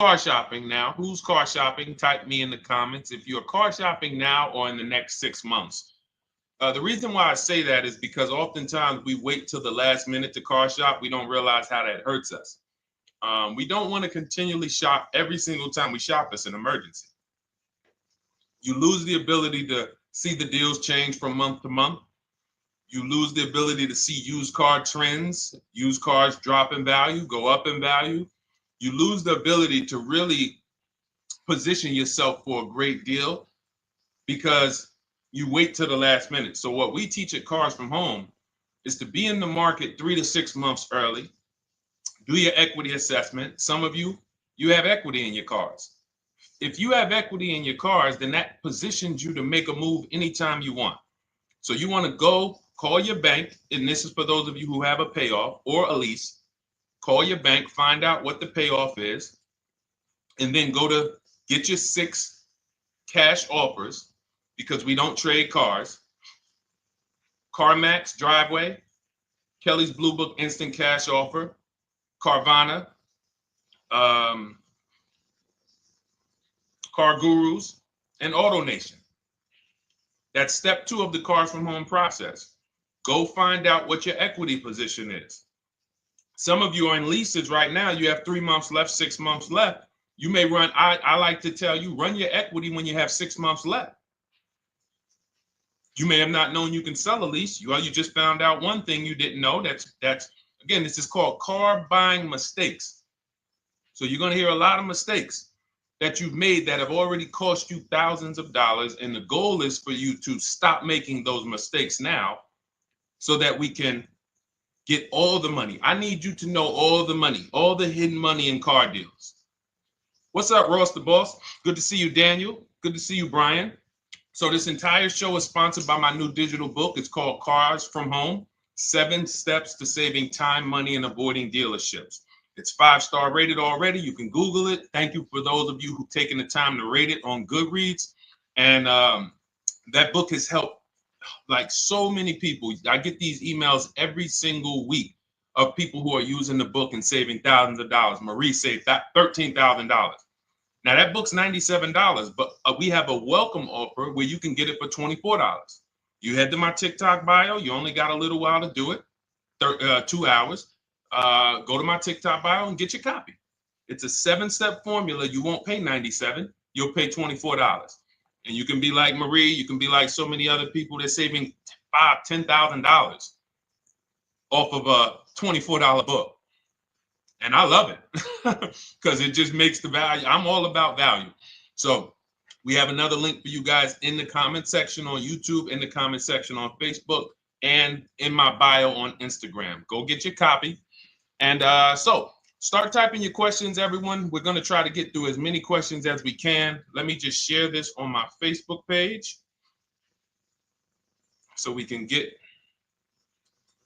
car shopping now? Who's car shopping? Type me in the comments if you're car shopping now or in the next 6 months. The reason why I say that is because oftentimes we wait till the last minute to car shop. We don't realize how that hurts us. We don't want to continually shop every single time we shop. It's an emergency. You lose the ability to see the deals change from month to month. You lose the ability to see used car trends, used cars drop in value, go up in value. You lose the ability to really position yourself for a great deal because you wait till the last minute. So what we teach at Cars from Home is to be in the market 3 to 6 months early. Do your equity assessment. Some of you have equity in your cars. If you have equity in your cars, then that positions you to make a move anytime you want. So you want to go call your bank, and this is for those of you who have a payoff or a lease. Call your bank, find out what the payoff is, and then go to get your 6 cash offers, because we don't trade cars. CarMax Driveway, Kelly's Blue Book Instant Cash Offer, Carvana, Car Gurus, and AutoNation. That's step 2 of the Cars from Home process. Go find out what your equity position is. Some of you are in leases right now. You have 3 months left, 6 months left. You may run, I like to tell you, run your equity when you have 6 months left. You may have not known you can sell a lease. You just found out one thing you didn't know. That's again, this is called car buying mistakes. So you're going to hear a lot of mistakes that you've made that have already cost you thousands of dollars. And the goal is for you to stop making those mistakes now so that we can get all the money. I need you to know all the money, all the hidden money in car deals. What's up, Ross the Boss? Good to see you, Daniel. Good to see you, Brian. So this entire show is sponsored by my new digital book. It's called Cars from Home, 7 Steps to Saving Time, Money, and Avoiding Dealerships. It's 5-star rated already. You can Google it. Thank you for those of you who've taken the time to rate it on Goodreads. And that book has helped like so many people. I get these emails every single week of people who are using the book and saving thousands of dollars. Marie saved $13,000. Now that book's $97, but we have a welcome offer where you can get it for $24. You head to my TikTok bio. You only got a little while to do it, 2 hours. Go to my TikTok bio and get your copy. It's a 7-step formula. You won't pay $97. You'll pay $24. And you can be like Marie. You can be like so many other people. They're saving $5,000, $10,000 off of a $24 book. And I love it because it just makes the value. I'm all about value. So we have another link for you guys in the comment section on YouTube, in the comment section on Facebook, and in my bio on Instagram. Go get your copy. And so start typing your questions, everyone. We're going to try to get through as many questions as we can. Let me just share this on my Facebook page so we can get.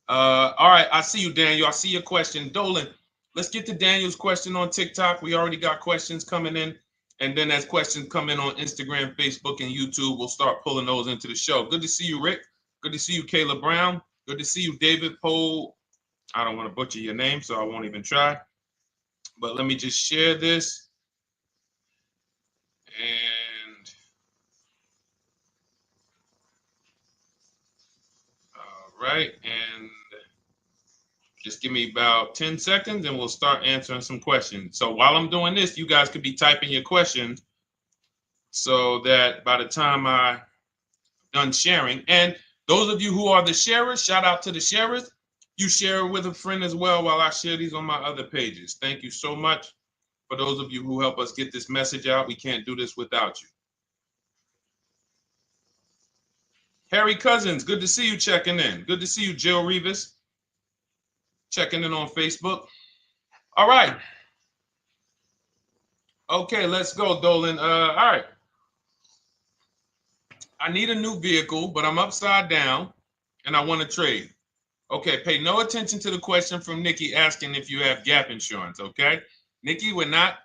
All right. I see you, Daniel. I see your question. Dolan, let's get to Daniel's question on TikTok. We already got questions coming in. And then as questions come in on Instagram, Facebook, and YouTube, we'll start pulling those into the show. Good to see you, Rick. Good to see you, Kayla Brown. Good to see you, David Poe. I don't want to butcher your name, so I won't even try. But let me just share this. And all right. And just give me about 10 seconds and we'll start answering some questions. So while I'm doing this, you guys could be typing your questions so that by the time I'm done sharing, and those of you who are the sharers, shout out to the sharers. You share it with a friend as well while I share these on my other pages. Thank you so much for those of you who help us get this message out. We can't do this without you. Harry Cousins, good to see you checking in. Good to see you, Jill Rivas, checking in on Facebook. All right. Okay, let's go, Dolan. All right. I need a new vehicle, but I'm upside down and I want to trade. Okay, pay no attention to the question from Nikki asking if you have gap insurance, okay? Nikki, we're not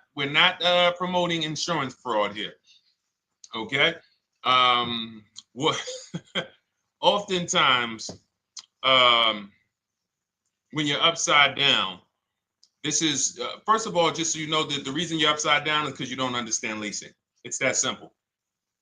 promoting insurance fraud here, okay? What oftentimes when you're upside down, This is, first of all, just so you know, that the reason you're upside down is because you don't understand leasing. It's that simple.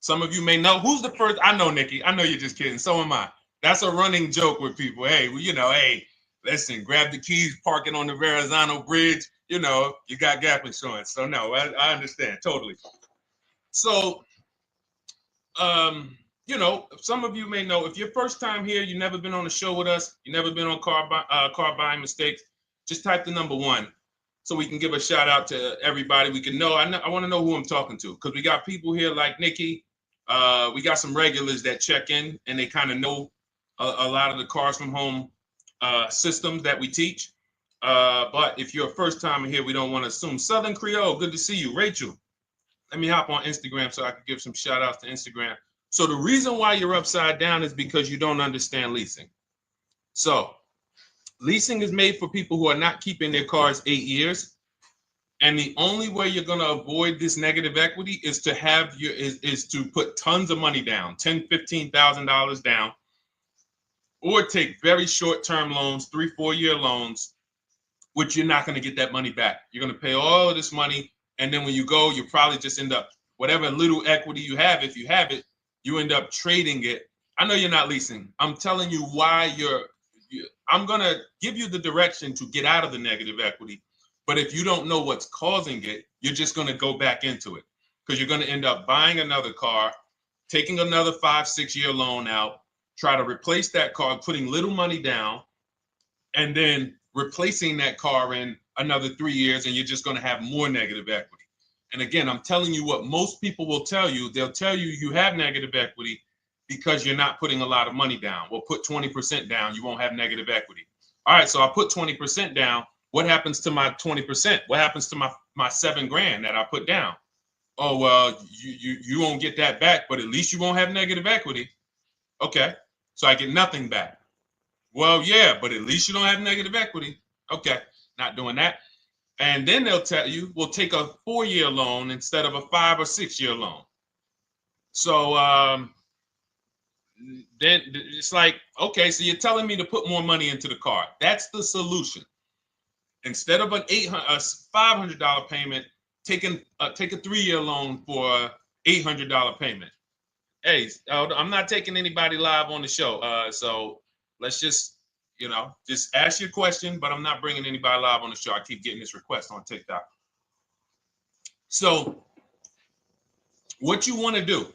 Some of you may know who's the first. I know, Nikki. I know you're just kidding. So am I. That's a running joke with people. Hey, well, hey, listen, grab the keys, parking on the Verrazano Bridge. You got gap insurance. So no, I understand totally. So, some of you may know if you're first time here, you've never been on a show with us, you've never been on car buying mistakes. Just type the number 1. So we can give a shout out to everybody. We can know. I want to know who I'm talking to because we got people here like Nikki. We got some regulars that check in and they kind of know a lot of the cars from home systems that we teach. But if you're a first timer here, we don't want to assume. Southern Creole, good to see you. Rachel, let me hop on Instagram so I can give some shout outs to Instagram. So the reason why you're upside down is because you don't understand leasing. So leasing is made for people who are not keeping their cars 8 years. And the only way you're going to avoid this negative equity is to is to put tons of money down, $10,000, $15,000 down, or take very short-term loans, 3-4 year loans, which you're not going to get that money back. You're going to pay all of this money. And then when you go, you probably just end up, whatever little equity you have, if you have it, you end up trading it. I know you're not leasing. I'm telling you why I'm going to give you the direction to get out of the negative equity. But if you don't know what's causing it, you're just going to go back into it because you're going to end up buying another car, taking another 5-6 year loan out, try to replace that car, putting little money down, and then replacing that car in another 3 years, and you're just going to have more negative equity. And again, I'm telling you what most people will tell you. They'll tell you you have negative equity because you're not putting a lot of money down. Well, put 20% down, you won't have negative equity. All right, so I put 20% down. What happens to my 20%? What happens to my $7,000 that I put down? Oh, well, you won't get that back, but at least you won't have negative equity. Okay, so I get nothing back. Well, yeah, but at least you don't have negative equity. Okay, not doing that. And then they'll tell you, we'll take a 4-year loan instead of a 5 or 6 year loan. So then it's like, okay, so you're telling me to put more money into the car. That's the solution. Instead of a $500 payment, take a 3-year loan for a $800 payment. Hey, I'm not taking anybody live on the show. So let's just ask your question, but I'm not bringing anybody live on the show. I keep getting this request on TikTok. So what you want to do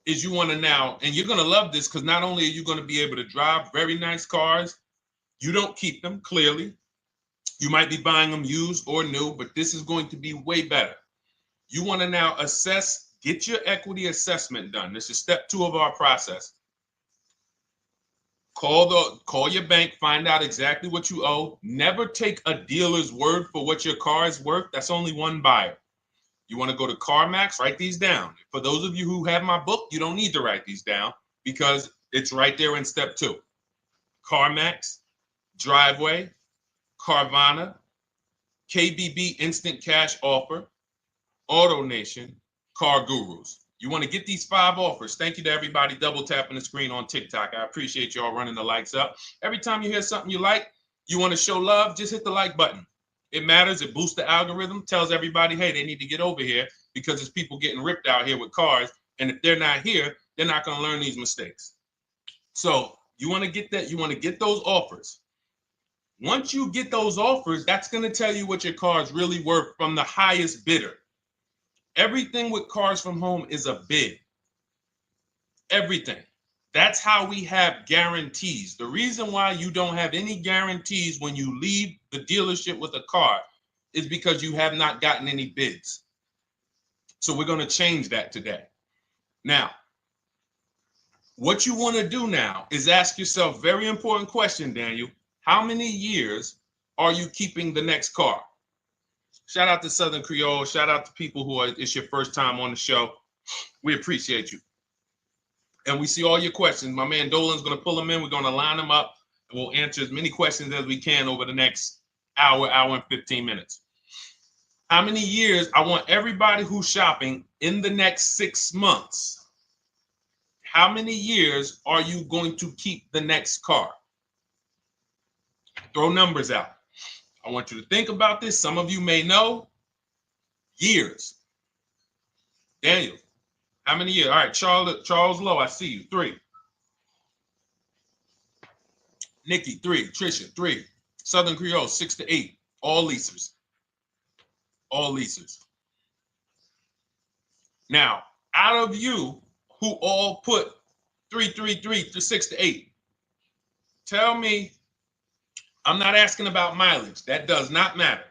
is you want to now, and you're going to love this because not only are you going to be able to drive very nice cars, you don't keep them clearly. You might be buying them used or new, but this is going to be way better. You want to now get your equity assessment done. This is step 2 of our process. Call your bank, find out exactly what you owe. Never take a dealer's word for what your car is worth. That's only one buyer. You want to go to CarMax, write these down. For those of you who have my book, you don't need to write these down because it's right there in step 2. CarMax, Driveway, Carvana, KBB Instant Cash Offer, AutoNation, Car Gurus. You want to get these 5 offers. Thank you to everybody double tapping the screen on TikTok. I appreciate y'all running the likes up. Every time you hear something you like, you want to show love, just hit the like button. It matters. It boosts the algorithm, tells everybody, hey, they need to get over here because there's people getting ripped out here with cars. And if they're not here, they're not going to learn these mistakes. So you want to get that. You want to get those offers. Once you get those offers, that's going to tell you what your car is really worth from the highest bidder. Everything with Cars from Home is a bid. Everything. That's how we have guarantees. The reason why you don't have any guarantees when you leave the dealership with a car is because you have not gotten any bids. So we're going to change that today. Now, what you want to do now is ask yourself, very important question, Daniel. How many years are you keeping the next car? Shout out to Southern Creole. Shout out to people it's your first time on the show. We appreciate you. And we see all your questions. My man Dolan's going to pull them in. We're going to line them up. And we'll answer as many questions as we can over the next hour and 15 minutes. How many years? I want everybody who's shopping in the next 6 months. How many years are you going to keep the next car? Throw numbers out. I want you to think about this. Some of you may know. Years. Daniel, how many years? All right, Charles Lowe, I see you. 3. Nikki, 3. Trisha, 3. Southern Creole, 6 to 8. All leasers. All leasers. Now, out of you who all put 3 to 6 to 8, tell me, I'm not asking about mileage. That does not matter.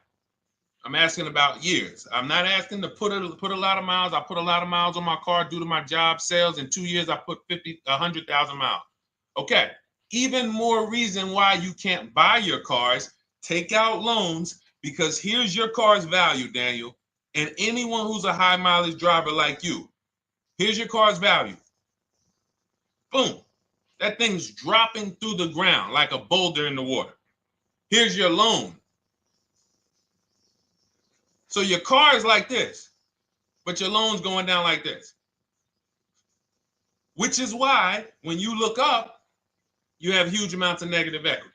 I'm asking about years. I'm not asking to put a lot of miles. I put a lot of miles on my car due to my job sales. In 2 years, I put 100,000 miles. Okay. Even more reason why you can't buy your cars. Take out loans, because here's your car's value, Daniel. And anyone who's a high mileage driver like you, here's your car's value. Boom. That thing's dropping through the ground like a boulder in the water. Here's your loan. So your car is like this, but your loan's going down like this. Which is why when you look up, you have huge amounts of negative equity.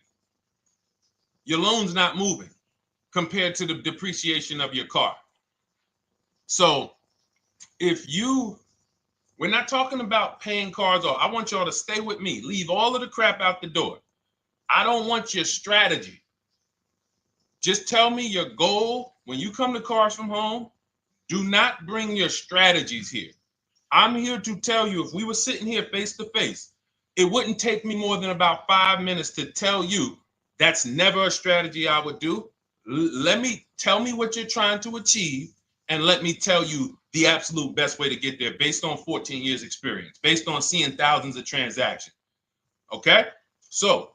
Your loan's not moving compared to the depreciation of your car. So we're not talking about paying cars off. I want y'all to stay with me. Leave all of the crap out the door. I don't want your strategy. Just tell me your goal. When you come to Cars from Home, do not bring your strategies here. I'm here to tell you, if we were sitting here face to face, it wouldn't take me more than about 5 minutes to tell you that's never a strategy I would do. Tell me what you're trying to achieve, and let me tell you the absolute best way to get there based on 14 years experience, based on seeing thousands of transactions. Okay? So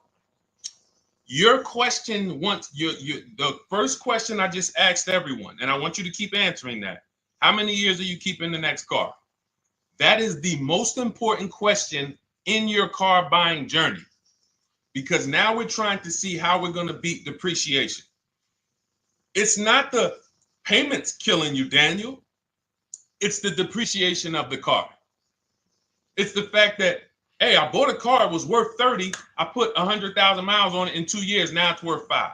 your question, the first question I just asked everyone, and I want you to keep answering that. How many years are you keeping the next car? That is the most important question in your car buying journey, because now we're trying to see how we're going to beat depreciation. It's not the payments killing you, Daniel. It's the depreciation of the car. It's the fact that, hey, I bought a car, it was worth 30. I put 100,000 miles on it in 2 years. Now it's worth 5.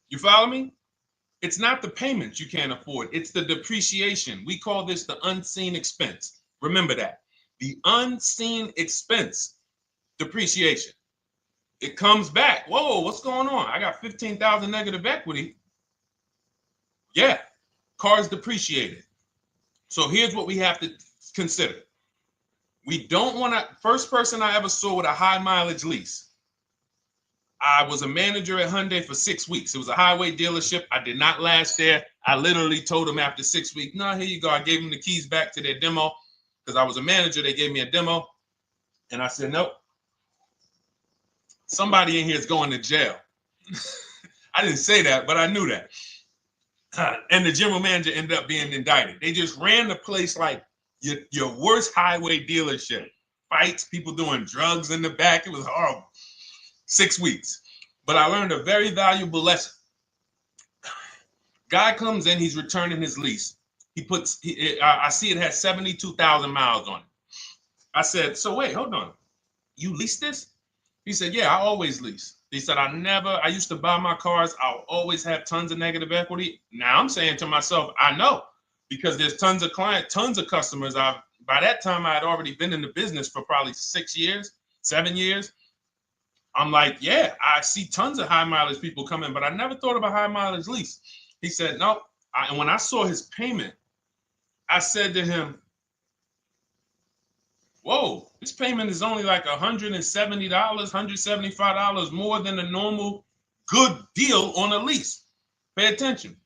You follow me? It's not the payments you can't afford. It's the depreciation. We call this the unseen expense. Remember that. The unseen expense, depreciation. It comes back. Whoa, what's going on? I got 15,000 negative equity. Yeah, car's depreciated. So here's what we have to consider. We don't want to, first person I ever saw with a high mileage lease. I was a manager at Hyundai for 6 weeks. It was a highway dealership. I did not last there. I literally told them after 6 weeks, no, here you go. I gave them the keys back to their demo because I was a manager. They gave me a demo. And I said, nope. Somebody in here is going to jail. I didn't say that, but I knew that. And the general manager ended up being indicted. They just ran the place like your worst highway dealership. Fights, people doing drugs in the back. It was horrible. 6 weeks. But I learned a very valuable lesson. Guy comes in, he's returning his lease. I see it has 72,000 miles on it. I said, so wait, hold on. You leased this? He said, yeah, I always lease. He said, I used to buy my cars. I'll always have tons of negative equity. Now I'm saying to myself, I know, because there's tons of clients, tons of customers. By that time, I had already been in the business for probably 6 years, 7 years. I'm like, yeah, I see tons of high mileage people coming, but I never thought of a high mileage lease. He said, no. And when I saw his payment, I said to him, whoa, this payment is only like $170, $175 more than a normal good deal on a lease. Pay attention.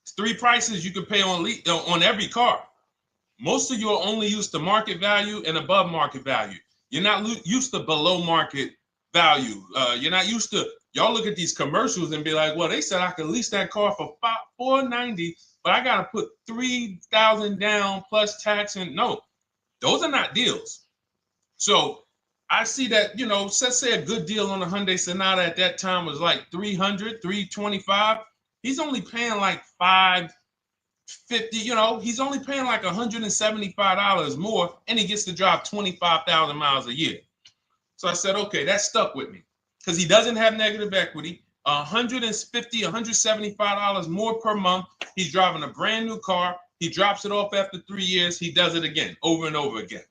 It's 3 prices you can pay on every car. Most of you are only used to market value and above market value. You're not used to below market value. You're not used to, y'all look at these commercials and be like, well, they said I could lease that car for $490, but I got to put $3,000 down plus tax. And no, those are not deals. So I see that, let's say a good deal on a Hyundai Sonata at that time was like $300, $325. He's only paying like $550, he's only paying like $175 more, and he gets to drive 25,000 miles a year. So I said, okay, that stuck with me because he doesn't have negative equity. $150, $175 more per month. He's driving a brand new car. He drops it off after 3 years. He does it again, over and over again.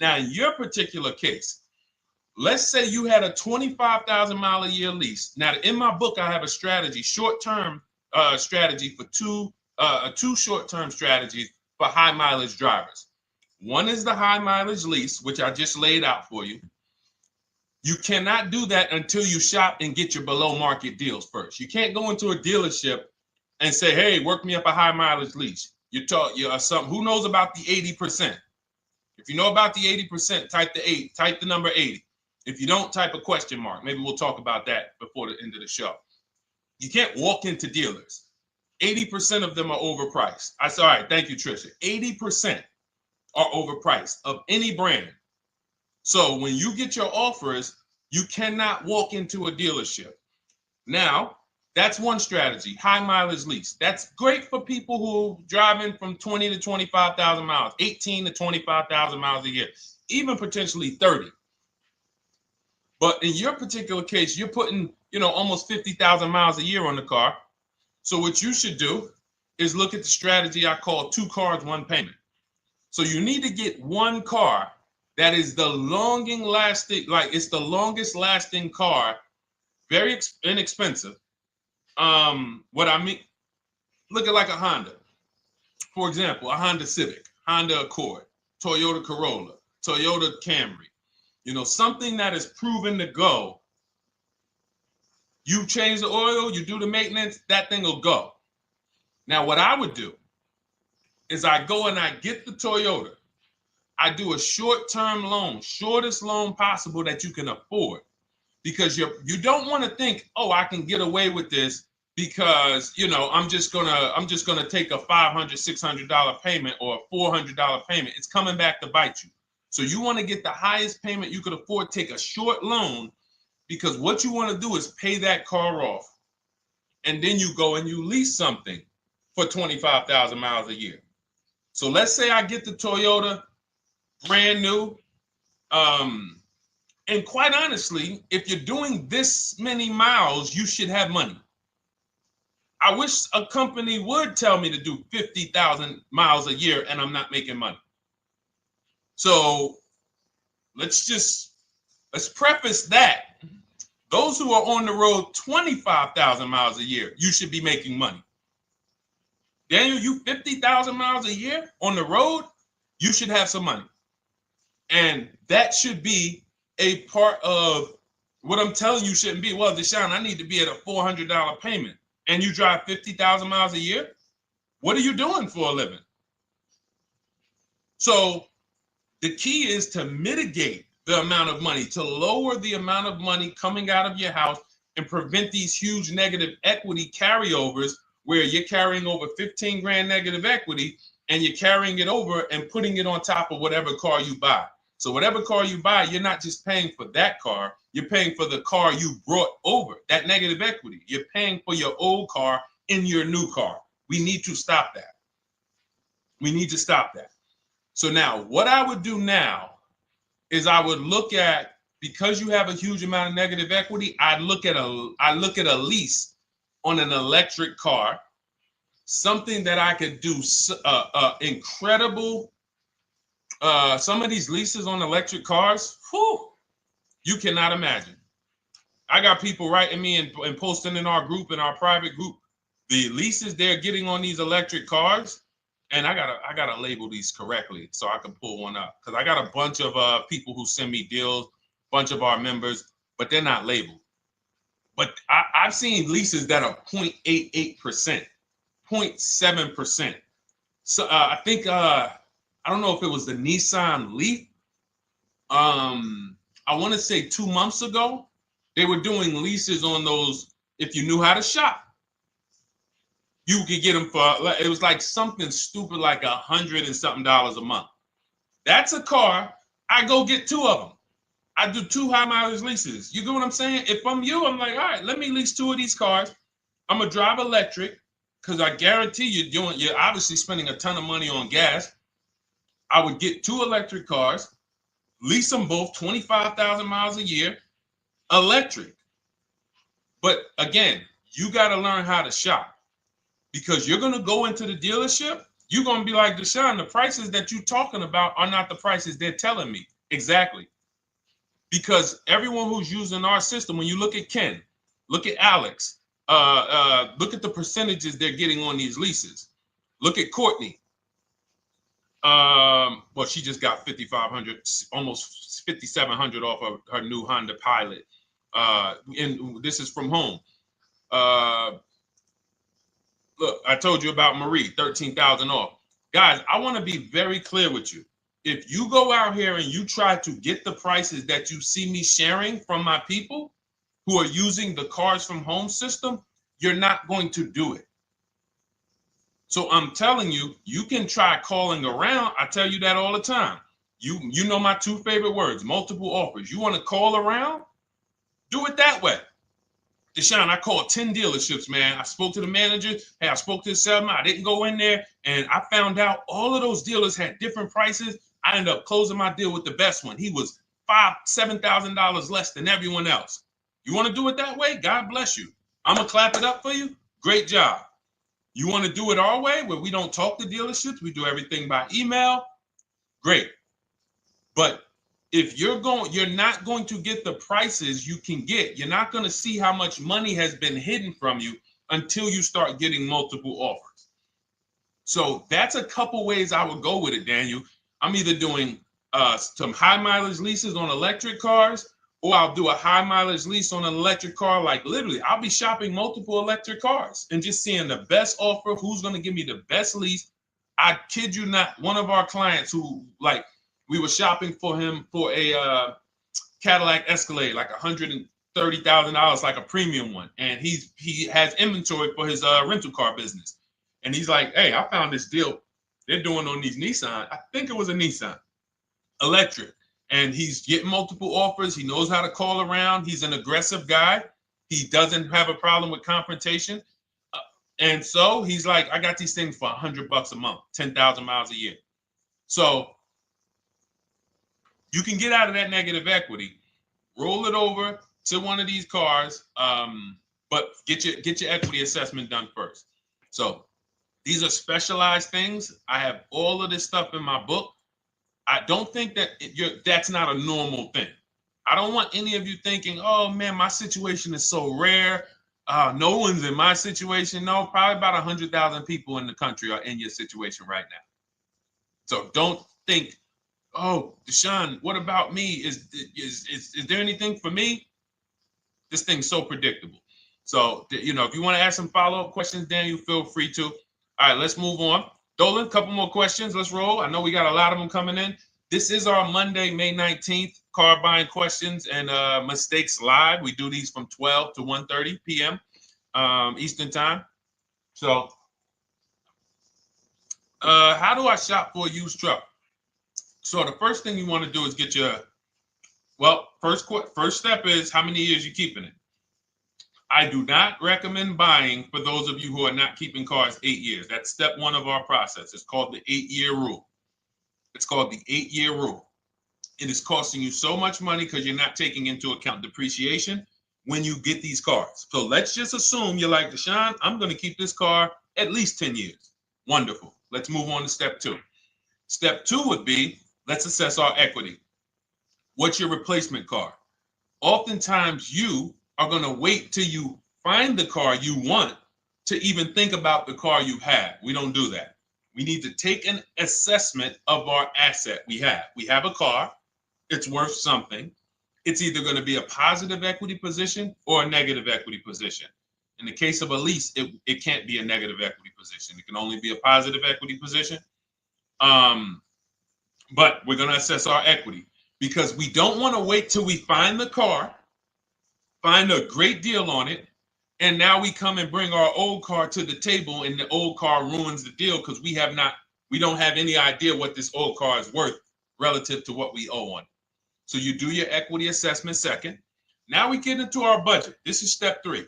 Now, in your particular case, let's say you had a 25,000 mile a year lease. Now, in my book, I have a strategy, short-term strategy for two short-term strategies for high mileage drivers. One is the high mileage lease, which I just laid out for you. You cannot do that until you shop and get your below market deals first. You can't go into a dealership and say, hey, work me up a high mileage lease. You something. Who knows about the 80%? If you know about the 80%, type the number 80. If you don't, type a question mark. Maybe we'll talk about that before the end of the show. You can't walk into dealers. 80% of them are overpriced. I said, all right, thank you, Trisha. 80% are overpriced of any brand. So when you get your offers, you cannot walk into a dealership. Now, that's one strategy, high mileage lease. That's great for people who are driving from 20 to 25,000 miles, 18 to 25,000 miles a year, even potentially 30. But in your particular case, you're putting, almost 50,000 miles a year on the car. So what you should do is look at the strategy I call 2 cars, 1 payment. So you need to get one car that is the longest lasting car, very inexpensive. What I mean, look at like a Honda. For example, a Honda Civic, Honda Accord, Toyota Corolla, Toyota Camry. Something that is proven to go. You change the oil, you do the maintenance, that thing will go. Now, what I would do is I go and I get the Toyota. I do a short-term loan, shortest loan possible that you can afford, because you don't want to think, oh, I can get away with this because I'm just gonna take a $500, $600 payment or a $400 payment. It's coming back to bite you. So you want to get the highest payment you could afford, take a short loan, because what you want to do is pay that car off, and then you go and you lease something for 25,000 miles a year. So let's say I get the Toyota brand new. And quite honestly, if you're doing this many miles, you should have money. I wish a company would tell me to do 50,000 miles a year and I'm not making money. So let's preface that. Those who are on the road 25,000 miles a year, you should be making money. Daniel, you 50,000 miles a year on the road, you should have some money. And that should be a part of what I'm telling you shouldn't be. Well, Deshone, I need to be at a $400 payment. And you drive 50,000 miles a year? What are you doing for a living? So the key is to mitigate the amount of money, to lower the amount of money coming out of your house and prevent these huge negative equity carryovers where you're carrying over 15 grand negative equity and you're carrying it over and putting it on top of whatever car you buy. So whatever car you buy, you're not just paying for that car, you're paying for the car you brought over, that negative equity. You're paying for your old car in your new car. We need to stop that. We need to stop that. So now what I would do now is I would look at, because you have a huge amount of negative equity, I look at a lease on an electric car, something that I could do incredible. Some of these leases on electric cars, you cannot imagine. I got people writing me and posting in our group, in our private group, the leases they're getting on these electric cars. And I gotta label these correctly so I can pull one up, because I got a bunch of people who send me deals, bunch of our members, but they're not labeled. But I've seen leases that are 0.88%, 0.7%. So I think I don't know if it was the Nissan Leaf. I want to say 2 months ago, they were doing leases on those. If you knew how to shop, you could get them for, it was like something stupid like $100 and something a month. That's a car. I go get 2 of them. I do 2 high mileage leases. You get what I'm saying? If I'm you, I'm like, all right, let me lease 2 of these cars. I'm gonna drive electric, because I guarantee you're obviously spending a ton of money on gas. I would get 2 electric cars, lease them both 25,000 miles a year, electric. But again, you got to learn how to shop, because you're going to go into the dealership. You're going to be like, Deshone, the prices that you're talking about are not the prices they're telling me. Exactly. Because everyone who's using our system, when you look at Ken, look at Alex, look at the percentages they're getting on these leases. Look at Courtney. Well, she just got 5,500, almost 5,700 off of her new Honda Pilot. And this is from home. Look, I told you about Marie, 13,000 off. Guys, I want to be very clear with you. If you go out here and you try to get the prices that you see me sharing from my people who are using the Cars from Home system, you're not going to do it. So I'm telling you, you can try calling around. I tell you that all the time. You know my two favorite words, multiple offers. You want to call around? Do it that way. Deshone, I called 10 dealerships, man. I spoke to the manager. Hey, I spoke to the salesman. I didn't go in there, and I found out all of those dealers had different prices. I ended up closing my deal with the best one. He was $7,000 less than everyone else. You want to do it that way? God bless you. I'm going to clap it up for you. Great job. You want to do it our way, where we don't talk to dealerships? We do everything by email? Great. But if you're not going to get the prices you can get. You're not going to see how much money has been hidden from you until you start getting multiple offers. So that's a couple ways I would go with it, Daniel. I'm either doing some high mileage leases on electric cars, or I'll do a high mileage lease on an electric car. Like literally, I'll be shopping multiple electric cars and just seeing the best offer, who's going to give me the best lease. I kid you not, one of our clients who, like, we were shopping for him for a Cadillac Escalade, like $130,000, like a premium one. And he has inventory for his rental car business. And he's like, hey, I found this deal they're doing on these Nissan. I think it was a Nissan electric. And he's getting multiple offers. He knows how to call around. He's an aggressive guy. He doesn't have a problem with confrontation. And so he's like, I got these things for $100 a month, 10,000 miles a year. So you can get out of that negative equity, roll it over to one of these cars, but get your equity assessment done first. So these are specialized things. I have all of this stuff in my book. I don't think that that's not a normal thing. I don't want any of you thinking, oh man, my situation is so rare. No one's in my situation. No, probably about 100,000 people in the country are in your situation right now. So don't think, oh, Deshone, what about me? Is there anything for me? This thing's so predictable. So, if you want to ask some follow-up questions, Daniel, feel free to. All right, let's move on. Dolan, a couple more questions. Let's roll. I know we got a lot of them coming in. This is our Monday, May 19th, car buying questions and mistakes live. We do these from 12 to 1:30 p.m. Eastern time. So, how do I shop for a used truck? So the first thing you want to do is get your, first step is how many years you keeping it. I do not recommend buying for those of you who are not keeping cars 8 years. That's step one of our process. It's called the 8-year rule. It's called the 8-year rule. It is costing you so much money because you're not taking into account depreciation when you get these cars. So let's just assume you're like, Deshone, I'm going to keep this car at least 10 years. Wonderful. Let's move on to step two. Step two would be, let's assess our equity. What's your replacement car? Oftentimes you are going to wait till you find the car you want to even think about the car you have. We don't do that. We need to take an assessment of our asset we have. We have a car. It's worth something. It's either going to be a positive equity position or a negative equity position. In the case of a lease, it can't be a negative equity position. It can only be a positive equity position. But we're going to assess our equity because we don't want to wait till we find the car, find a great deal on it, and now we come and bring our old car to the table and the old car ruins the deal because we don't have any idea what this old car is worth relative to what we owe on it. So you do your equity assessment second. Now we get into our budget. This is step three.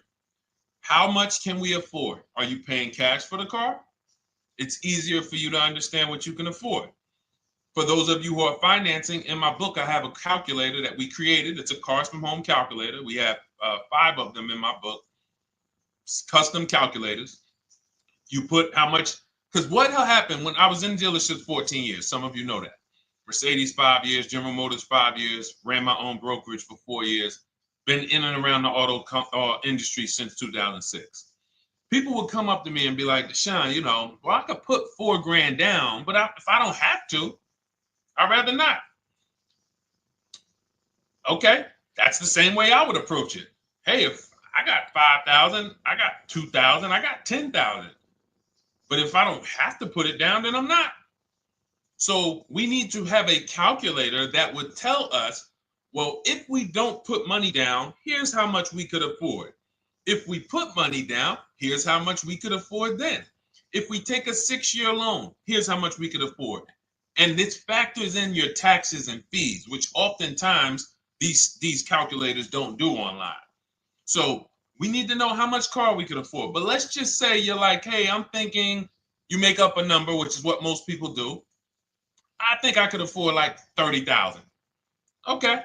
How much can we afford? Are you paying cash for the car? It's easier for you to understand what you can afford. For those of you who are financing, in my book, I have a calculator that we created. It's a Cars from Home calculator. We have 5 of them in my book, custom calculators. You put how much, because what happened when I was in dealerships 14 years, some of you know that. Mercedes 5 years, General Motors 5 years, ran my own brokerage for 4 years, been in and around the auto industry since 2006. People would come up to me and be like, Deshone, well, I could put $4,000 down, but if I don't have to, I'd rather not. Okay, that's the same way I would approach it. Hey, if I got 5,000, I got 2,000, I got 10,000. But if I don't have to put it down, then I'm not. So we need to have a calculator that would tell us, well, if we don't put money down, here's how much we could afford. If we put money down, here's how much we could afford then. If we take a 6-year loan, here's how much we could afford. And this factors in your taxes and fees, which oftentimes these calculators don't do online. So we need to know how much car we could afford. But let's just say you're like, hey, I'm thinking, you make up a number, which is what most people do. I think I could afford like 30,000. Okay.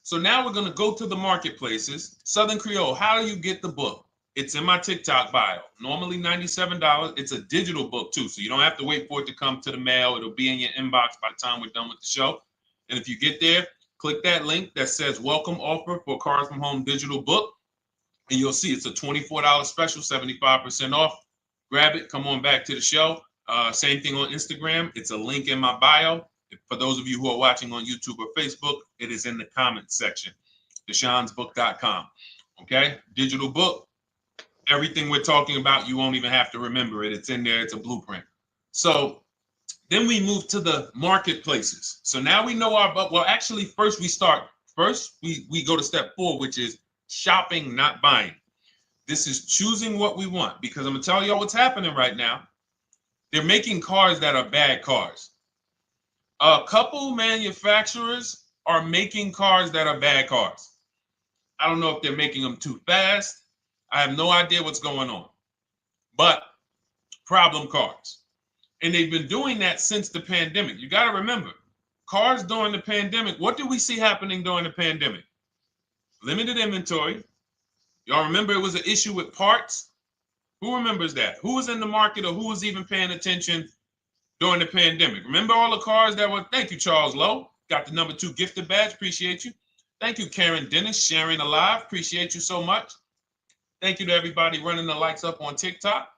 So now we're going to go to the marketplaces. Southern Creole, how do you get the book? It's in my TikTok bio. Normally $97. It's a digital book too, so you don't have to wait for it to come to the mail. It'll be in your inbox by the time we're done with the show. And if you get there, click that link that says welcome offer for Cars from Home digital book. And you'll see it's a $24 special, 75% off. Grab it. Come on back to the show. Same thing on Instagram. It's a link in my bio. For those of you who are watching on YouTube or Facebook, it is in the comments section, deshonesbook.com. Okay, digital book. Everything we're talking about, you won't even have to remember it. It's in there. It's a blueprint. So then we move to the marketplaces. So now we know well, actually, first we go to step 4, which is shopping, not buying. This is choosing what we want, because I'm going to tell y'all what's happening right now. They're making cars that are bad cars. A couple manufacturers are making cars that are bad cars. I don't know if they're making them too fast. I have no idea what's going on. But problem cars. And they've been doing that since the pandemic. You got to remember, cars during the pandemic, what did we see happening during the pandemic? Limited inventory. Y'all remember it was an issue with parts? Who remembers that? Who was in the market, or who was even paying attention during the pandemic? Remember all the cars that were, thank you, Charles Lowe. Got the number 2 gifted badge. Appreciate you. Thank you, Karen Dennis, sharing alive. Appreciate you so much. Thank you to everybody running the likes up on TikTok.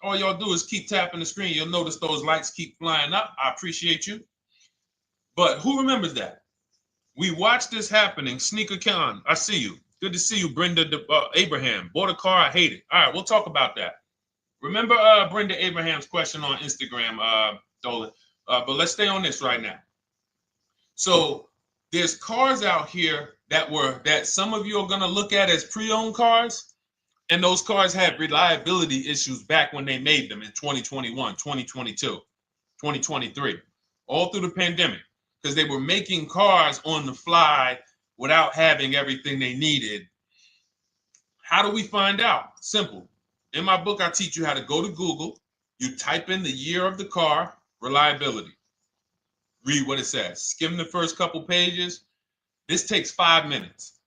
All y'all do is keep tapping the screen. You'll notice those likes keep flying up. I appreciate you. But who remembers that? We watched this happening. Sneaker Con, I see you. Good to see you, Brenda Abraham. Bought a car, I hate it. All right, we'll talk about that. Remember Brenda Abraham's question on Instagram, Dolan. But let's stay on this right now. So there's cars out here that some of you are going to look at as pre-owned cars. And those cars had reliability issues back when they made them in 2021, 2022, 2023, all through the pandemic, because they were making cars on the fly without having everything they needed. How do we find out? Simple. In my book, I teach you how to go to Google. You type in the year of the car, reliability. Read what it says. Skim the first couple pages. This takes 5 minutes,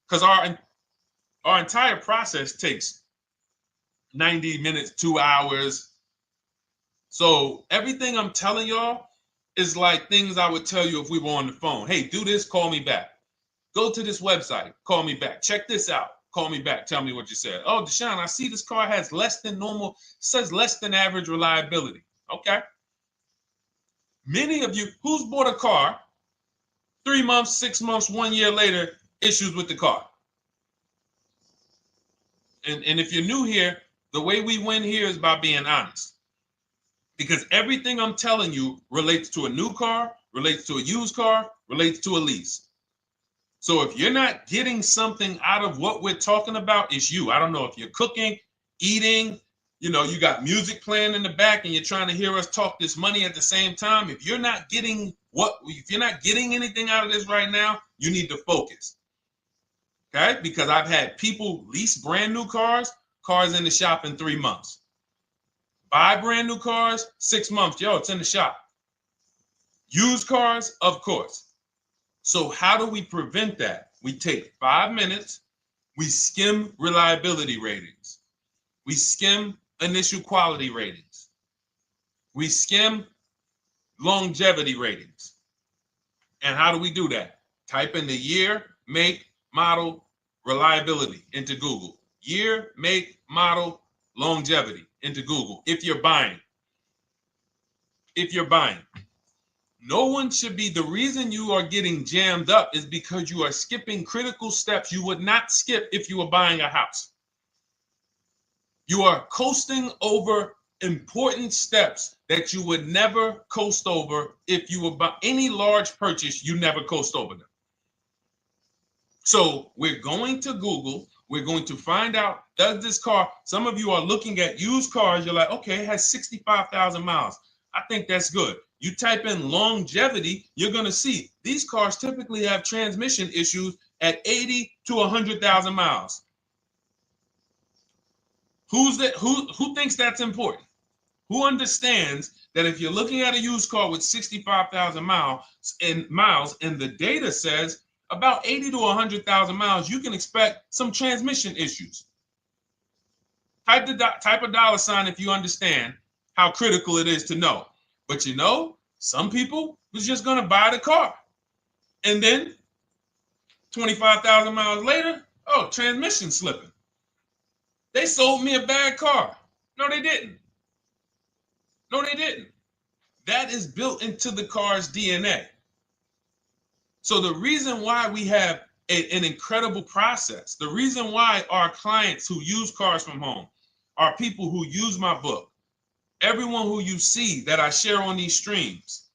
because our entire process takes 90 minutes, 2 hours. So everything I'm telling y'all is like things I would tell you if we were on the phone. Hey, do this, call me back. Go to this website, call me back. Check this out, call me back. Tell me what you said. Oh, Deshone, I see this car has less than normal, says less than average reliability. Okay. Many of you, who's bought a car 3 months, 6 months, 1 year later, issues with the car? And if you're new here, the way we win here is by being honest. Because everything I'm telling you relates to a new car, relates to a used car, relates to a lease. So if you're not getting something out of what we're talking about, it's you. I don't know if you're cooking, eating, you got music playing in the back and you're trying to hear us talk this money at the same time. If you're not getting anything out of this right now, you need to focus. Okay, because I've had people lease brand new cars in the shop in 3 months. Buy brand new cars, 6 months. Yo, it's in the shop. Used cars, of course. So how do we prevent that? We take 5 minutes We skim reliability ratings. We skim initial quality ratings. We skim longevity ratings. And how do we do that? Type in the year, make, model, reliability into Google. Year, make, model, longevity into Google. If you're buying. No one should be, the reason you are getting jammed up is because you are skipping critical steps you would not skip if you were buying a house. You are coasting over important steps that you would never coast over if you were buying any large purchase. You never coast over them. So we're going to Google. We're going to find out, does this car, some of you are looking at used cars. You're like, okay, it has 65,000 miles. I think that's good. You type in longevity, you're going to see these cars typically have transmission issues at 80 to 100,000 miles. Who thinks that's important? Who understands that if you're looking at a used car with 65,000 miles and the data says about 80 to 100,000 miles, you can expect some transmission issues. Type a dollar sign if you understand how critical it is to know. But you know, some people was just going to buy the car. And then 25,000 miles later, oh, transmission slipping. They sold me a bad car. No, they didn't. That is built into the car's DNA. So the reason why we have an incredible process, the reason why our clients who use cars from home are people who use my book, everyone who you see that I share on these streams,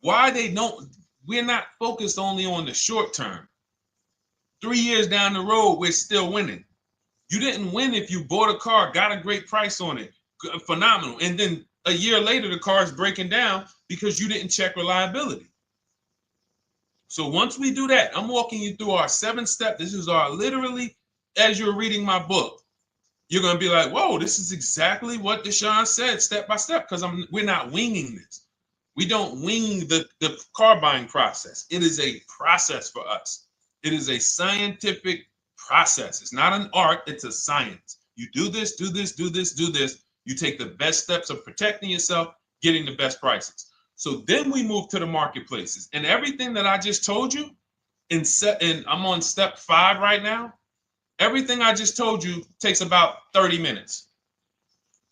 we're not focused only on the short term. 3 years down the road, we're still winning. You didn't win if you bought a car, got a great price on it, phenomenal. And then a year later, the car is breaking down because you didn't check reliability. So once we do that, I'm walking you through our 7-step. This is our literally, as you're reading my book, you're going to be like, whoa, this is exactly what Deshone said, step by step, because we're not winging this. We don't wing the car buying process. It is a process for us. It is a scientific process. It's not an art, it's a science. You do this, do this, do this, do this. You take the best steps of protecting yourself, getting the best prices. So then we move to the marketplaces. And everything that I just told you, and I'm on step 5 right now, everything I just told you takes about 30 minutes.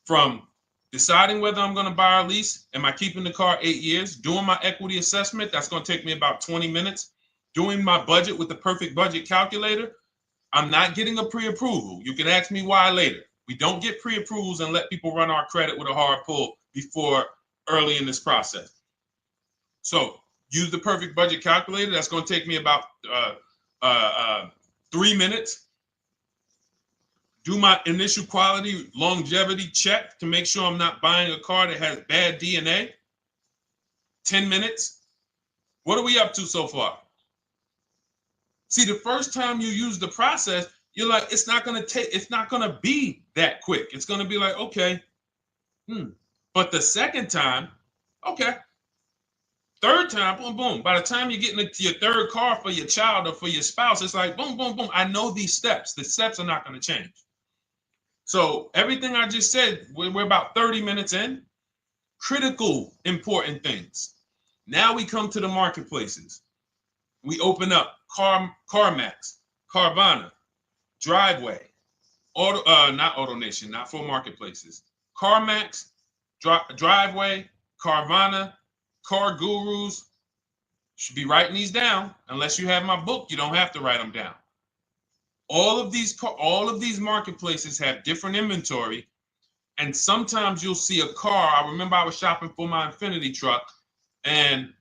From deciding whether I'm going to buy or lease, am I keeping the car 8 years, doing my equity assessment, that's going to take me about 20 minutes, doing my budget with the perfect budget calculator. I'm not getting a pre-approval. You can ask me why later. We don't get pre-approvals and let people run our credit with a hard pull before early in this process. So use the perfect budget calculator. That's going to take me about 3 minutes. Do my initial quality longevity check to make sure I'm not buying a car that has bad DNA. 10 minutes. What are we up to so far? See, the first time you use the process, you're like, it's not going to be that quick. It's going to be like, okay. But the second time, okay. Third time, boom, boom. By the time you're getting into your third car for your child or for your spouse, it's like, boom, boom, boom. I know these steps. The steps are not going to change. So everything I just said, we're about 30 minutes in. Critical, important things. Now we come to the marketplaces. We open up CarMax, Carvana, Driveway, not AutoNation, not for marketplaces. CarMax, Driveway, Carvana, Car Gurus. Should be writing these down. Unless you have my book, you don't have to write them down. All of these marketplaces have different inventory, and sometimes you'll see a car. I remember I was shopping for my Infinity truck, and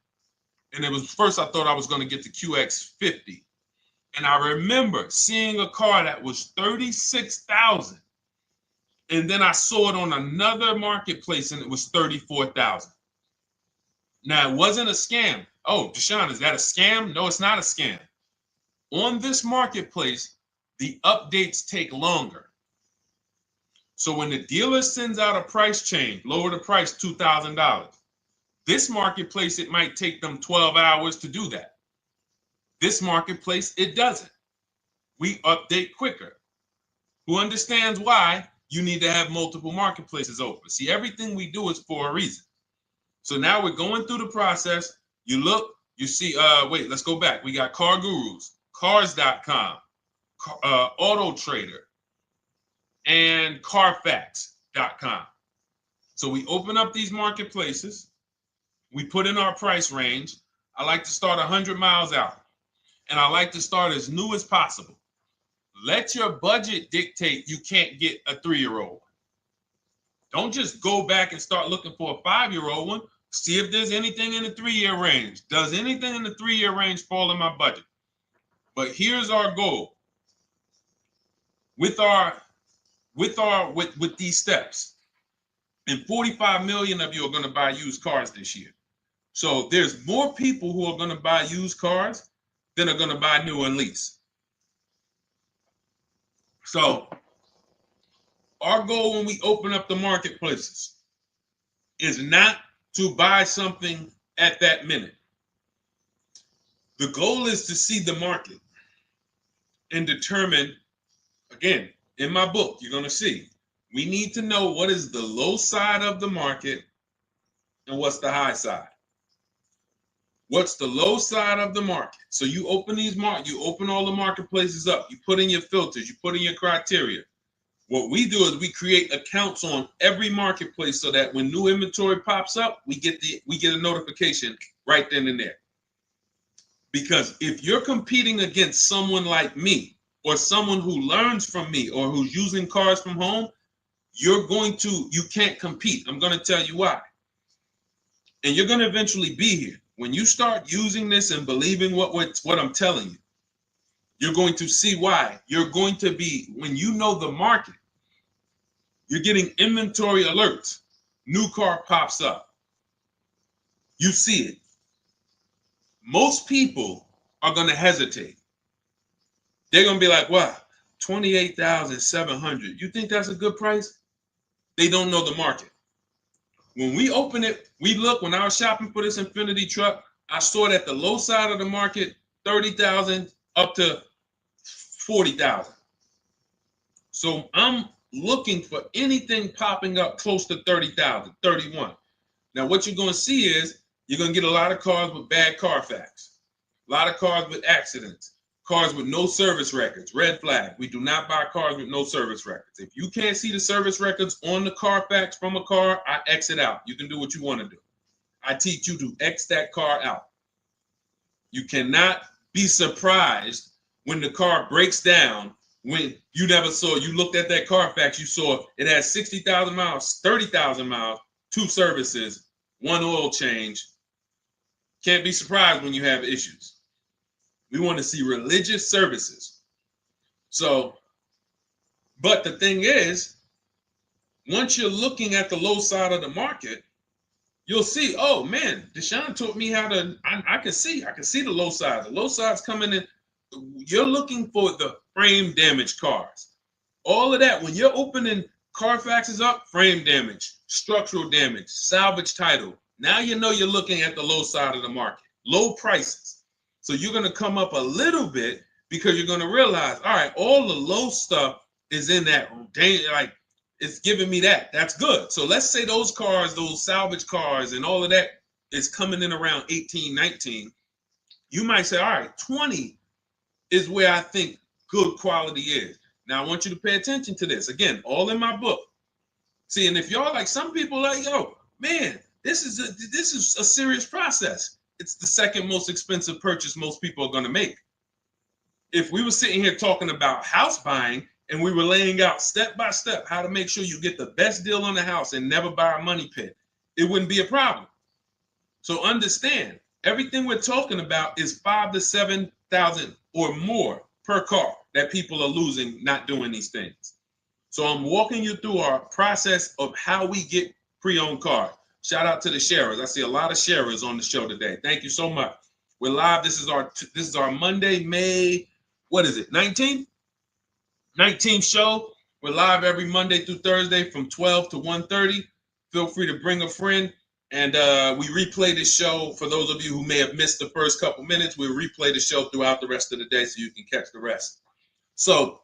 it was first I thought I was going to get the QX50, and I remember seeing a car that was $36,000, and then I saw it on another marketplace, and it was $34,000. Now it wasn't a scam. Oh, Deshone, is that a scam? No, it's not a scam. On this marketplace, the updates take longer. So when the dealer sends out a price change, lower the price $2,000. This marketplace, it might take them 12 hours to do that. This marketplace, it doesn't. we update quicker. Who understands why you need to have multiple marketplaces open? See, everything we do is for a reason. So now we're going through the process. You look, you see, wait, let's go back. We got Car Gurus, Cars.com, Auto Trader, and Carfax.com. So we open up these marketplaces. We put in our price range. I like to start 100 miles out, and I like to start as new as possible. Let your budget dictate you can't get a 3-year-old. Don't just go back and start looking for a 5-year-old one. See if there's anything in the 3-year range. Does anything in the 3-year range fall in my budget? But here's our goal. With these steps, and 45 million of you are going to buy used cars this year. So there's more people who are going to buy used cars than are going to buy new and lease. So our goal when we open up the marketplaces is not to buy something at that minute. The goal is to see the market and determine, again, in my book, you're going to see, we need to know what is the low side of the market and what's the high side. What's the low side of the market? So you open you open all the marketplaces up. You put in your filters. You put in your criteria. What we do is we create accounts on every marketplace so that when new inventory pops up, we get a notification right then and there. Because if you're competing against someone like me or someone who learns from me or who's using cars from home, you can't compete. I'm going to tell you why. And you're going to eventually be here. When you start using this and believing what I'm telling you, you're going to see why. You're going to be, when you know the market, you're getting inventory alerts. New car pops up. You see it. Most people are going to hesitate. They're going to be like, wow, $28,700. You think that's a good price? They don't know the market. When we open it, we look, when I was shopping for this Infiniti truck, I saw it at the low side of the market, $30,000 up to $40,000. So I'm looking for anything popping up close to $30,000, $31,000. Now what you're going to see is you're going to get a lot of cars with bad Carfax, a lot of cars with accidents, cars with no service records, red flag. We do not buy cars with no service records. If you can't see the service records on the Carfax from a car, I exit out. You can do what you want to do. I teach you to X that car out. You cannot be surprised when the car breaks down when you looked at that Carfax, you saw it has 60,000 miles, 30,000 miles, 2 services, 1 oil change. Can't be surprised when you have issues. We want to see religious services. So, but the thing is, once you're looking at the low side of the market, you'll see, oh man, Deshone taught me how to, I can see the low side. The low side's coming in. You're looking for the frame damage cars. All of that, when you're opening Carfaxes up, frame damage, structural damage, salvage title. Now you know you're looking at the low side of the market, low prices. So you're going to come up a little bit because you're going to realize, all right, all the low stuff is in that, like, it's giving me that. That's good. So let's say those cars, those salvage cars and all of that is coming in around 18, 19. You might say, all right, 20 is where I think good quality is. Now I want you to pay attention to this. Again, all in my book. See, and if y'all like, some people like, yo, man, this is a serious process. It's the second most expensive purchase most people are going to make. If we were sitting here talking about house buying and we were laying out step by step how to make sure you get the best deal on the house and never buy a money pit, it wouldn't be a problem. So understand, everything we're talking about is 5,000 to 7,000 or more per car that people are losing not doing these things. So I'm walking you through our process of how we get pre-owned cars. Shout out to the sharers. I see a lot of sharers on the show today. Thank you so much. We're live. This is our Monday, May, what is it, 19th? 19th show. We're live every Monday through Thursday from 12 to 1:30. Feel free to bring a friend. And we replay this show. For those of you who may have missed the first couple minutes, we'll replay the show throughout the rest of the day so you can catch the rest. So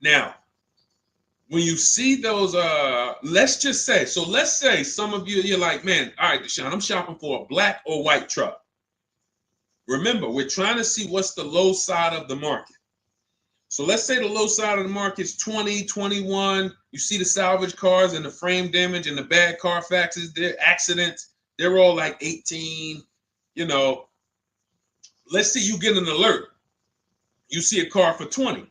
now, when you see those, let's say some of you, you're like, man, all right, Deshone, I'm shopping for a black or white truck. Remember, we're trying to see what's the low side of the market. So let's say the low side of the market is 20, 21. You see the salvage cars and the frame damage and the bad Carfaxes, their accidents, they're all like 18. You know, let's say you get an alert. You see a car for 20.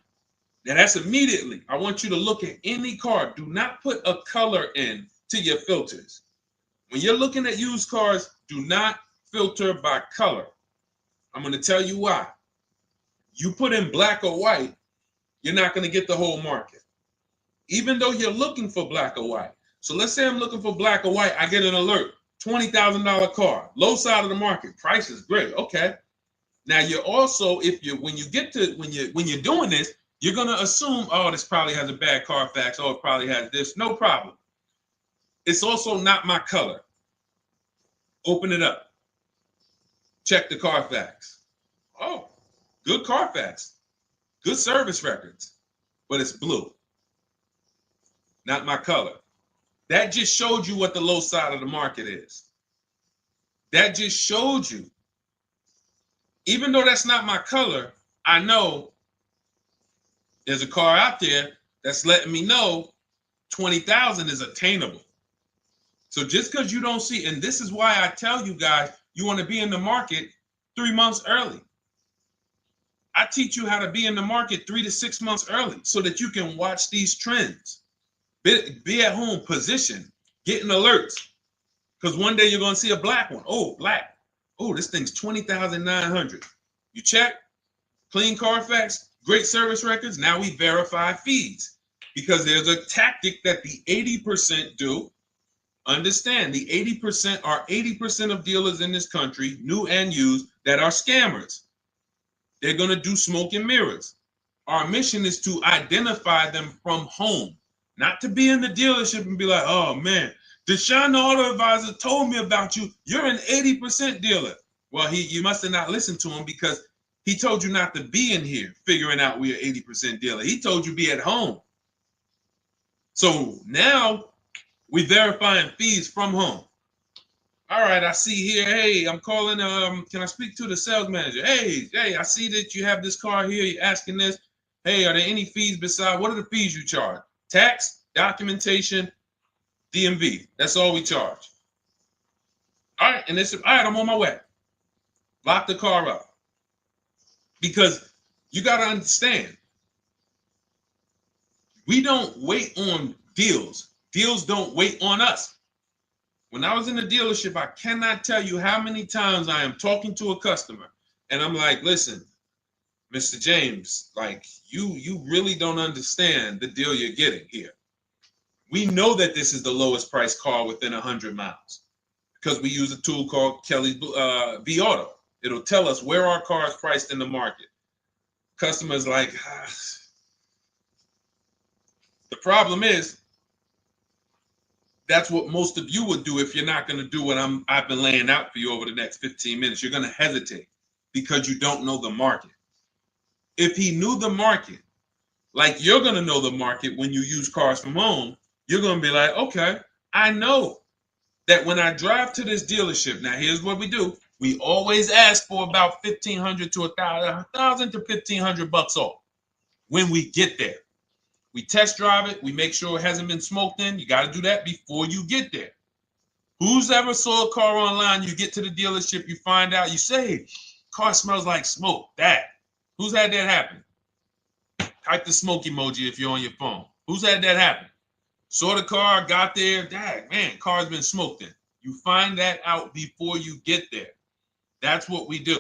Now that's immediately. I want you to look at any car. Do not put a color in to your filters. When you're looking at used cars, do not filter by color. I'm going to tell you why. You put in black or white, you're not going to get the whole market, even though you're looking for black or white. So let's say I'm looking for black or white. I get an alert, $20,000 car, low side of the market, price is great. Okay. Now you're also, when you're doing this, you're going to assume, oh, this probably has a bad Carfax. Oh, it probably has this. No problem. It's also not my color. Open it up. Check the Carfax. Oh, good Carfax. Good service records. But it's blue. Not my color. That just showed you what the low side of the market is. That just showed you. Even though that's not my color, I know there's a car out there that's letting me know 20,000 is attainable. So just because you don't see, and this is why I tell you guys, you want to be in the market 3 months early. I teach you how to be in the market 3 to 6 months early so that you can watch these trends. Be at home, position, getting alerts. Because one day you're going to see a black one. Oh, black. Oh, this thing's 20,900. You check, clean Carfax, great service records. Now we verify fees because there's a tactic that the 80% do. Understand, the 80% are 80% of dealers in this country, new and used, that are scammers. They're going to do smoke and mirrors. Our mission is to identify them from home, not to be in the dealership and be like, oh man, Deshone the Auto Advisor told me about you. You're an 80% dealer. Well, you must have not listened to him because he told you not to be in here figuring out we're 80% dealer. He told you be at home. So now we verifying fees from home. All right, I see here, hey, I'm calling, can I speak to the sales manager? Hey, I see that you have this car here, you're asking this. Hey, are there any fees besides, what are the fees you charge? Tax, documentation, DMV, that's all we charge. All right, and all right, I'm on my way. Lock the car up. Because you got to understand, we don't wait on deals. Deals don't wait on us. When I was in the dealership, I cannot tell you how many times I am talking to a customer and I'm like, listen, Mr. James, like you really don't understand the deal you're getting here. We know that this is the lowest price car within 100 miles because we use a tool called Kelly's V Auto. It'll tell us where our car is priced in the market. Customers like, The problem is, that's what most of you would do if you're not going to do what I've been laying out for you over the next 15 minutes. You're going to hesitate because you don't know the market. If he knew the market, like you're going to know the market when you use cars from home, you're going to be like, okay, I know that when I drive to this dealership, now here's what we do. We always ask for about $1,500 to $1,000 to $1,500 off when we get there. We test drive it. We make sure it hasn't been smoked in. You got to do that before you get there. Who's ever saw a car online? You get to the dealership, you find out, you say, car smells like smoke. Who's had that happen? Type the smoke emoji if you're on your phone. Who's had that happen? Saw the car, got there, man, car's been smoked in. You find that out before you get there. That's what we do.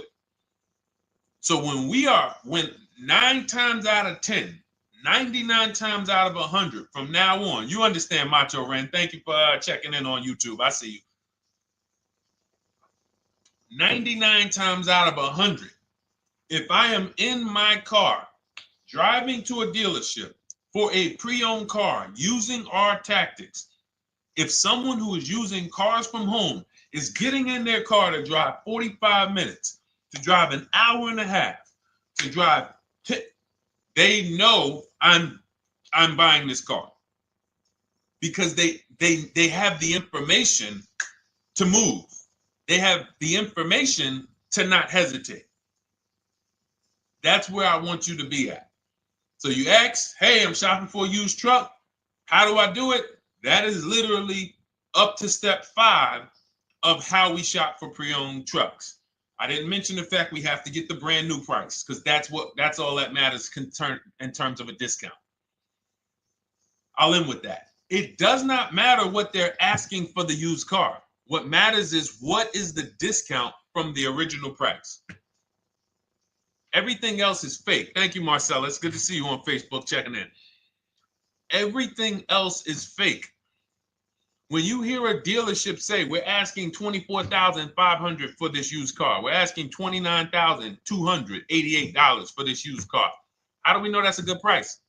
So when 9 times out of 10, 99 times out of 100 from now on, you understand, Macho Ren. Thank you for checking in on YouTube. I see you. 99 times out of 100, if I am in my car driving to a dealership for a pre-owned car using our tactics, if someone who is using cars from home is getting in their car to drive 45 minutes, to drive an hour and a half, to drive they know I'm buying this car because they have the information to move. They have the information to not hesitate. That's where I want you to be at. So you ask, hey, I'm shopping for a used truck. How do I do it? That is literally up to step 5 of how we shop for pre-owned trucks. I didn't mention the fact we have to get the brand new price because that's all that matters in terms of a discount. I'll end with that. It does not matter what they're asking for the used car. What matters is what is the discount from the original price. Everything else is fake. Thank you, Marcella. It's good to see you on Facebook checking in. Everything else is fake. When you hear a dealership say, we're asking $24,500 for this used car, we're asking $29,288 for this used car, how do we know that's a good price?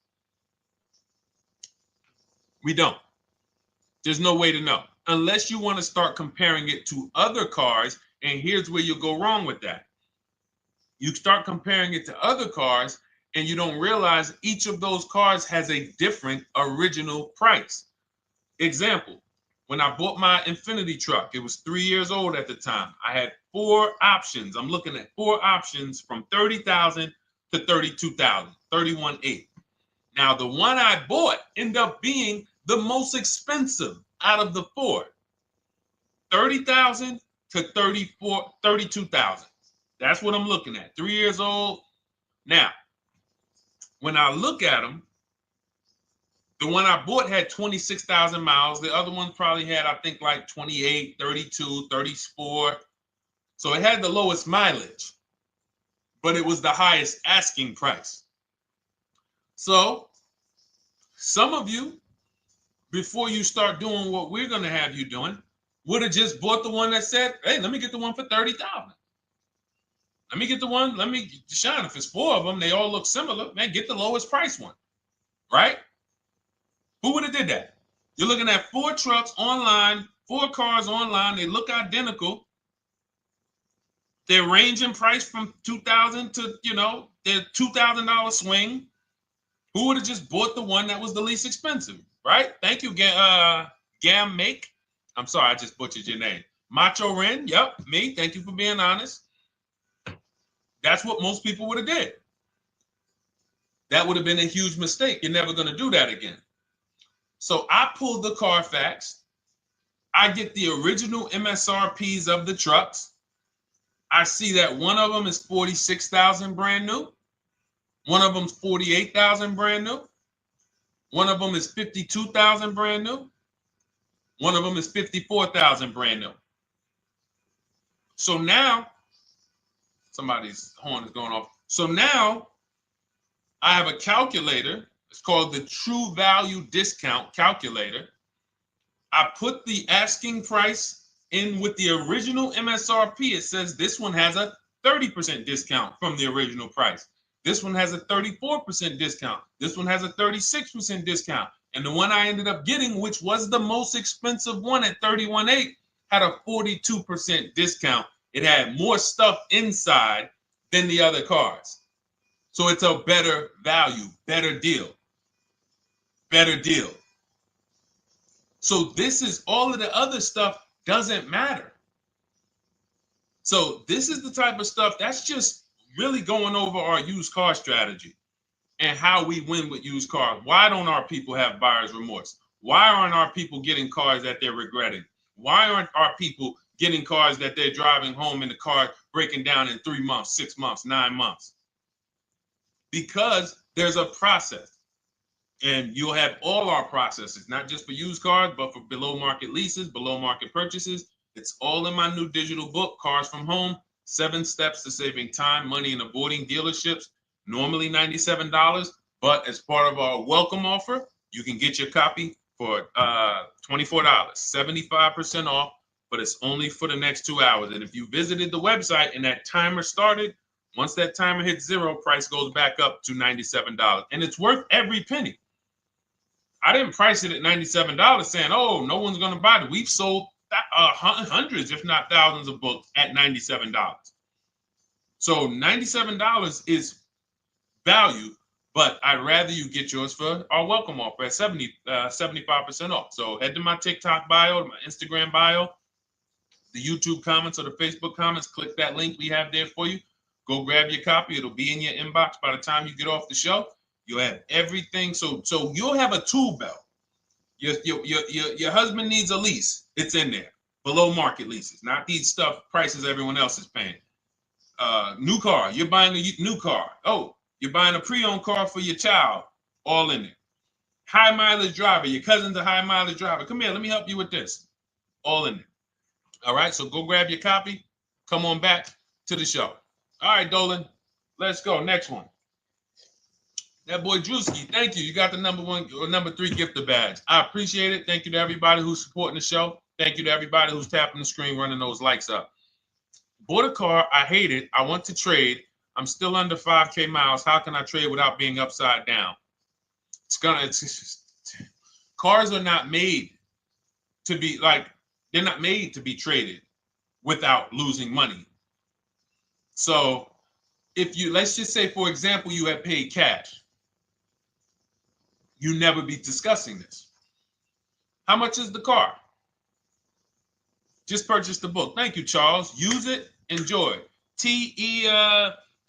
We don't. There's no way to know unless you want to start comparing it to other cars. And here's where you'll go wrong with that. You start comparing it to other cars and you don't realize each of those cars has a different original price. Example, when I bought my Infiniti truck, it was 3 years old at the time. I had 4 options. I'm looking at 4 options from $30,000 to $32,000, $31,800. Now, the one I bought ended up being the most expensive out of the 4. $30,000 to $32,000. That's what I'm looking at. 3 years old. Now, when I look at them, the one I bought had 26,000 miles. The other one probably had, I think, like 28, 32, 34. So it had the lowest mileage, but it was the highest asking price. So some of you, before you start doing what we're going to have you doing, would have just bought the one that said, hey, let me get the one for $30,000. Let me get the one, Deshone, if it's 4 of them, they all look similar, man, get the lowest price one, right? Who would have did that? You're looking at 4 trucks online, 4 cars online, they look identical. They range in price from $2,000 to, their $2,000 swing. Who would have just bought the one that was the least expensive, right? Thank you, Gam Make. I'm sorry, I just butchered your name. Macho Ren, yep, me. Thank you for being honest. That's what most people would have did. That would have been a huge mistake. You're never going to do that again. So I pulled the Carfax. I get the original MSRPs of the trucks. I see that one of them is $46,000 brand new. One of them's $48,000 brand new. One of them is $52,000 brand new. One of them is $54,000 brand new. So now, somebody's horn is going off. So now I have a calculator. It's called the True Value Discount Calculator. I put the asking price in with the original MSRP. It says this one has a 30% discount from the original price. This one has a 34% discount. This one has a 36% discount. And the one I ended up getting, which was the most expensive one at $31,800, had a 42% discount. It had more stuff inside than the other cars. So it's a better value, better deal. Better deal. So this is all of the other stuff doesn't matter. So this is the type of stuff that's just really going over our used car strategy and how we win with used cars. Why don't our people have buyer's remorse? Why aren't our people getting cars that they're regretting? Why aren't our people getting cars that they're driving home and the car breaking down in 3 months, 6 months, 9 months? Because there's a process. And you'll have all our processes, not just for used cars, but for below market leases, below market purchases. It's all in my new digital book, Cars from Home, 7 Steps to Saving Time, Money, and Avoiding Dealerships. Normally $97, but as part of our welcome offer, you can get your copy for $24, 75% off, but it's only for the next 2 hours. And if you visited the website and that timer started, once that timer hits 0, price goes back up to $97. And it's worth every penny. I didn't price it at $97 saying, oh, no one's going to buy it. We've sold hundreds, if not thousands of books at $97. So $97 is value, But I'd rather you get yours for our welcome offer at 75% off. So head to my TikTok bio, my Instagram bio, the YouTube comments or the Facebook comments. Click that link we have there for you. Go grab your copy. It'll be in your inbox by the time you get off the show. You'll have everything. So you'll have a tool belt. Your husband needs a lease. It's in there. Below market leases, not these stuff prices everyone else is paying. New car. You're buying a new car. Oh, you're buying a pre-owned car for your child. All in there. High mileage driver. Your cousin's a high mileage driver. Come here. Let me help you with this. All in there. All right. So go grab your copy. Come on back to the show. All right, Dolan. Let's go. Next one. That boy Drewski, thank you. You got the number 1 or number 3 gifter badge. I appreciate it. Thank you to everybody who's supporting the show. Thank you to everybody who's tapping the screen, running those likes up. Bought a car. I hate it. I want to trade. I'm still under 5K miles. How can I trade without being upside down? Cars are not made to be they're not made to be traded without losing money. So let's just say, for example, you had paid cash. You never be discussing this. How much is the car? Just purchase the book. Thank you, Charles. Use it. Enjoy.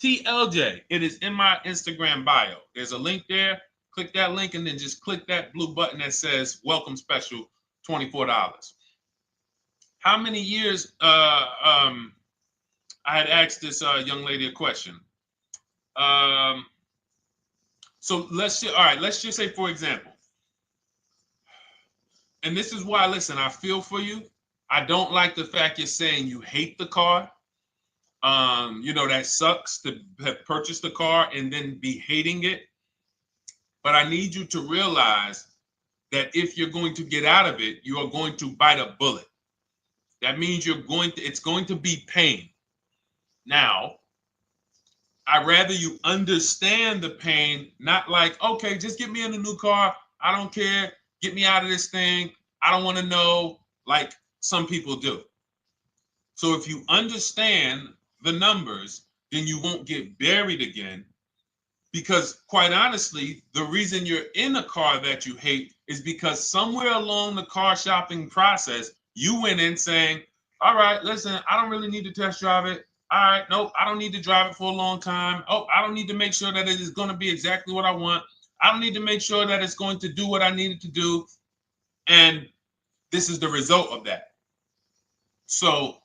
TLJ. It is in my Instagram bio. There's a link there. Click that link and then just click that blue button that says welcome special, $24. How many years? I had asked this young lady a question. So let's just say, for example, and this is why, listen, I feel for you. I don't like the fact you're saying you hate the car. That sucks to have purchased the car and then be hating it. But I need you to realize that if you're going to get out of it, you are going to bite a bullet. That means it's going to be pain. Now, I'd rather you understand the pain, not like, okay, just get me in a new car. I don't care. Get me out of this thing. I don't want to know, like some people do. So if you understand the numbers, then you won't get buried again. Because quite honestly, the reason you're in a car that you hate is because somewhere along the car shopping process, you went in saying, all right, listen, I don't really need to test drive it. All right, nope, I don't need to drive it for a long time. Oh, I don't need to make sure that it is going to be exactly what I want. I don't need to make sure that it's going to do what I need it to do. And this is the result of that. So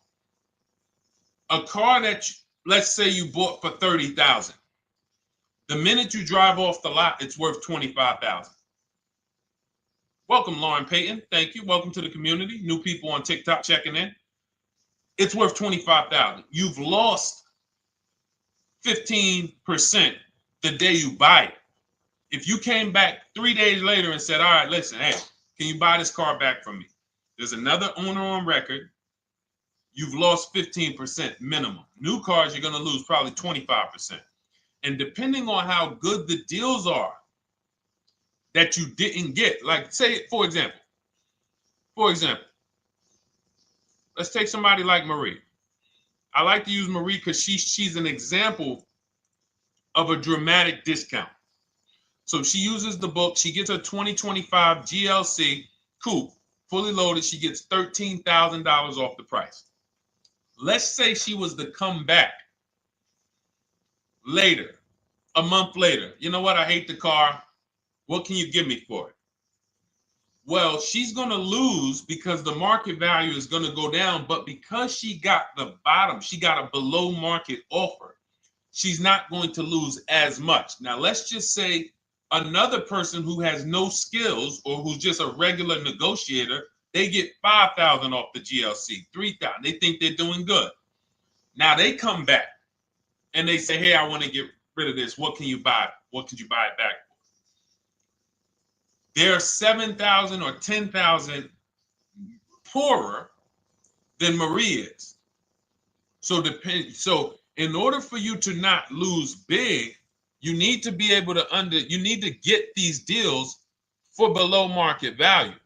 a car that, let's say you bought for $30,000. The minute you drive off the lot, it's worth $25,000. Welcome, Lauren Payton. Thank you. Welcome to the community. New people on TikTok checking in. It's worth $25,000. You've lost 15% the day you buy it. If you came back 3 days later and said, all right, listen, hey, can you buy this car back from me? There's another owner on record. You've lost 15% minimum. New cars, you're going to lose probably 25%. And depending on how good the deals are that you didn't get, like say, for example, let's take somebody like Marie. I like to use Marie because she's an example of a dramatic discount. So she uses the book. She gets her 2025 GLC coupe, fully loaded. She gets $13,000 off the price. Let's say she was to come back later, a month later. You know what? I hate the car. What can you give me for it? Well, she's going to lose because the market value is going to go down. But because she got the bottom, she got a below market offer, she's not going to lose as much. Now, let's just say another person who has no skills or who's just a regular negotiator, they get $5,000 off the GLC, $3,000. They think they're doing good. Now they come back and they say, hey, I want to get rid of this. What can you buy? What could you buy it back for? They're 7,000 or 10,000 poorer than Marie is. So in order for you to not lose big, you need to be able to you need to get these deals for below market value.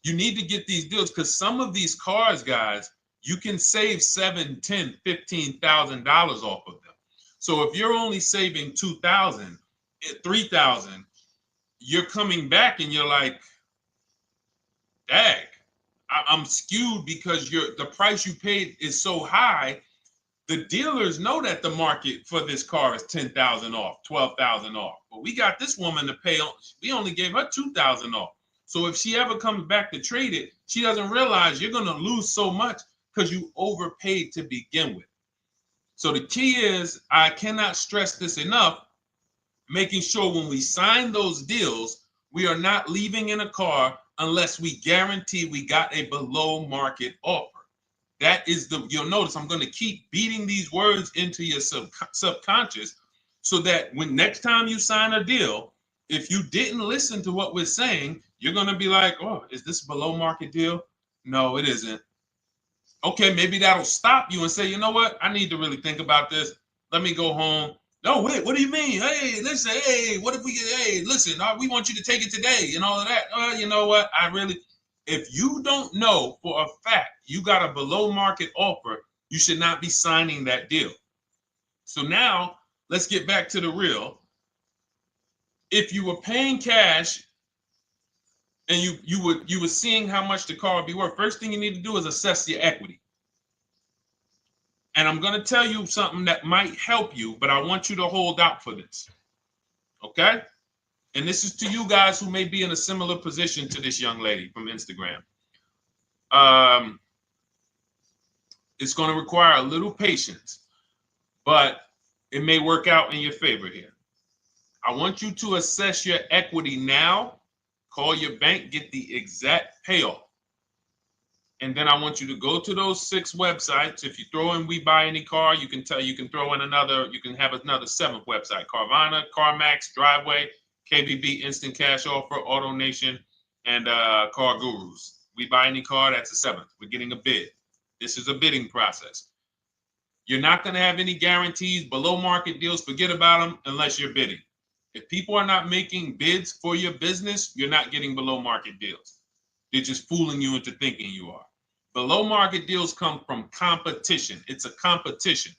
You need to get these deals because some of these cars, guys, you can save $7,000, $10,000, $15,000 off of them. So if you're only saving 2,000, 3,000, you're coming back and you're like, dag, I'm skewed because the price you paid is so high. The dealers know that the market for this car is 10,000 off, 12,000 off. But we got this woman to pay, we only gave her 2,000 off. So if she ever comes back to trade it, she doesn't realize you're going to lose so much because you overpaid to begin with. So the key is, I cannot stress this enough, making sure when we sign those deals, we are not leaving in a car unless we guarantee we got a below market offer. That is you'll notice I'm going to keep beating these words into your subconscious so that when next time you sign a deal, if you didn't listen to what we're saying, you're going to be like, oh, is this a below market deal? No, it isn't. Okay, maybe that'll stop you and say, you know what? I need to really think about this. Let me go home. No, wait, what do you mean? Hey, listen, hey, what if we get, hey, listen, we want you to take it today and all of that. You know what? If you don't know for a fact you got a below market offer, you should not be signing that deal. So now let's get back to the real. If you were paying cash and you were seeing how much the car would be worth, first thing you need to do is assess your equity. And I'm going to tell you something that might help you, but I want you to hold out for this. Okay? And this is to you guys who may be in a similar position to this young lady from Instagram. It's going to require a little patience, but it may work out in your favor here. I want you to assess your equity now, call your bank, get the exact payoff. And then I want you to go to those 6 websites. If you throw in We Buy Any Car, you can throw in you can have another 7th website: Carvana, CarMax, Driveway, KBB, Instant Cash Offer, AutoNation, and Car Gurus. We Buy Any Car, that's the 7th. We're getting a bid. This is a bidding process. You're not going to have any guarantees, below market deals, forget about them unless you're bidding. If people are not making bids for your business, you're not getting below market deals. They're just fooling you into thinking you are. Below market deals come from competition. It's a competition.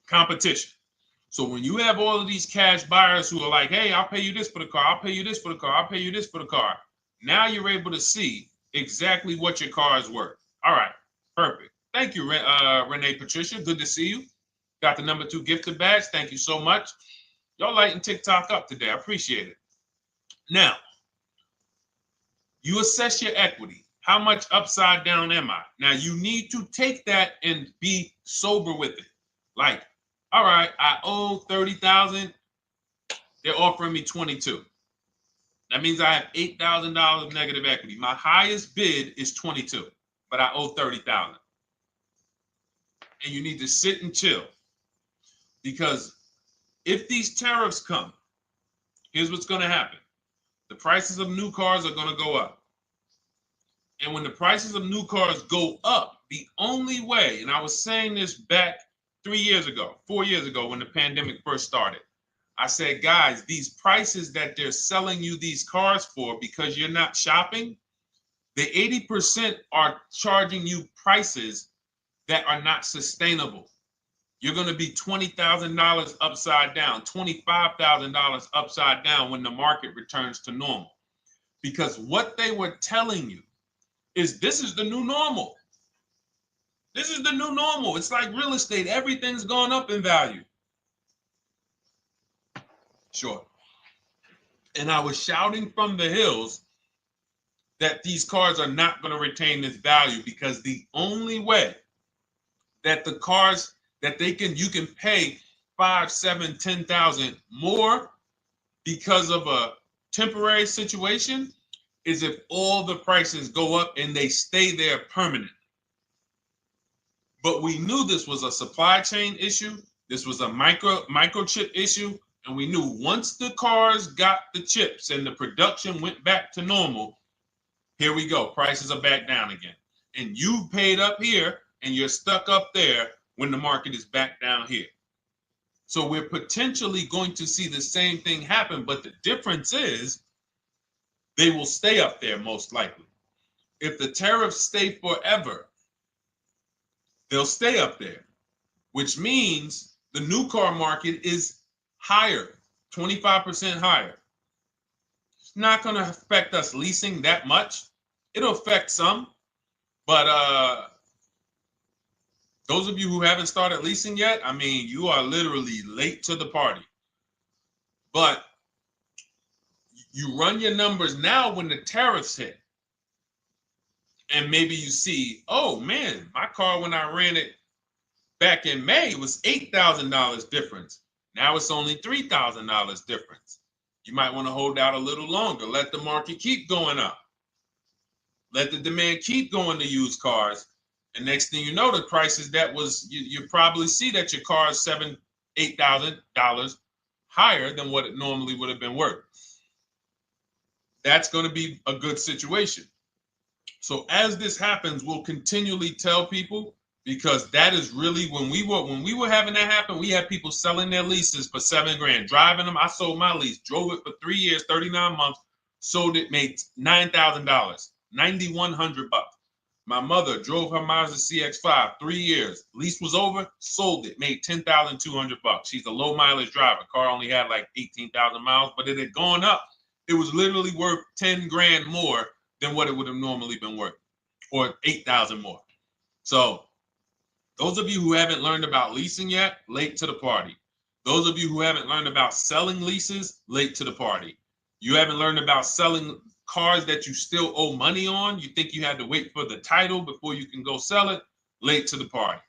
Competition. So when you have all of these cash buyers who are like, hey, I'll pay you this for the car, I'll pay you this for the car, I'll pay you this for the car. Now you're able to see exactly what your car is worth. All right, perfect. Thank you, Renee Patricia. Good to see you. Got the number 2 gifted badge. Thank you so much. Y'all lighting TikTok up today. I appreciate it. Now, you assess your equity. How much upside down am I? Now, you need to take that and be sober with it. Like, all right, I owe 30,000. They're offering me 22. That means I have $8,000 of negative equity. My highest bid is 22, but I owe 30,000. And you need to sit and chill, because if these tariffs come, here's what's going to happen. The prices of new cars are going to go up. And when the prices of new cars go up, the only way, and I was saying this back 4 years ago, when the pandemic first started, I said, guys, these prices that they're selling you these cars for because you're not shopping, the 80% are charging you prices that are not sustainable. You're going to be $20,000 upside down, $25,000 upside down when the market returns to normal. Because what they were telling you is this is the new normal. This is the new normal. It's like real estate. Everything's gone up in value. Sure. And I was shouting from the hills that these cars are not going to retain this value, because the only way that the cars that you can pay 5, 7, 10,000 more because of a temporary situation is if all the prices go up and they stay there permanently. But we knew this was a supply chain issue. This was a microchip issue. And we knew once the cars got the chips and the production went back to normal, here we go. Prices are back down again. And you paid up here and you're stuck up there when the market is back down here. So we're potentially going to see the same thing happen, but the difference is they will stay up there most likely. If the tariffs stay forever, they'll stay up there. which means the new car market is higher, 25% higher. It's not going to affect us leasing that much. It'll affect some, but those of you who haven't started leasing yet, I mean, you are literally late to the party. But you run your numbers now when the tariffs hit. And maybe you see, oh man, my car when I ran it back in May was $8,000 difference. Now it's only $3,000 difference. You might want to hold out a little longer. Let the market keep going up. Let the demand keep going to used cars. And next thing you know, the prices that was, you probably see that your car is $7,000, $8,000 higher than what it normally would have been worth. That's going to be a good situation. So as this happens, we'll continually tell people, because that is really when we were having that happen, we had people selling their leases for $7,000, driving them. I sold my lease, drove it for 3 years, 39 months, sold it, made $9,000, $9,100. My mother drove her Mazda CX-5, 3 years, lease was over, sold it, made $10,200. She's a low mileage driver. Car only had like 18,000 miles, but it had gone up. It was literally worth $10,000 more than what it would have normally been worth, or 8,000 more. So those of you who haven't learned about leasing yet, late to the party. Those of you who haven't learned about selling leases, late to the party. You haven't learned about selling cars that you still owe money on. You think you had to wait for the title before you can go sell it, late to the party.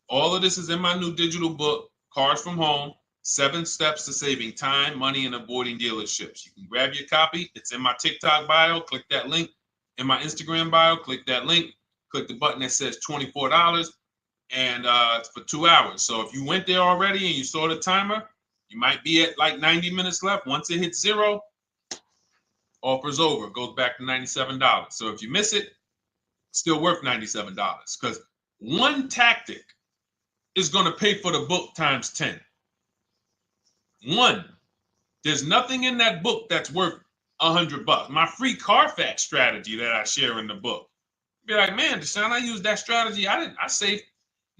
All of this is in my new digital book, Cars from Home, 7 Steps to Saving Time, Money, and Avoiding Dealerships. You can grab your copy. It's in my TikTok bio. Click that link. In my Instagram bio, click that link. Click the button that says $24, and it's for 2 hours. So if you went there already and you saw the timer, you might be at like 90 minutes left. Once it hits 0, offer's over. It goes back to $97. So if you miss it, it's still worth $97, because one tactic is going to pay for the book times 10. One, there's nothing in that book that's worth $100. My free Carfax strategy that I share in the book. Be like, man, Deshone, I used that strategy. I saved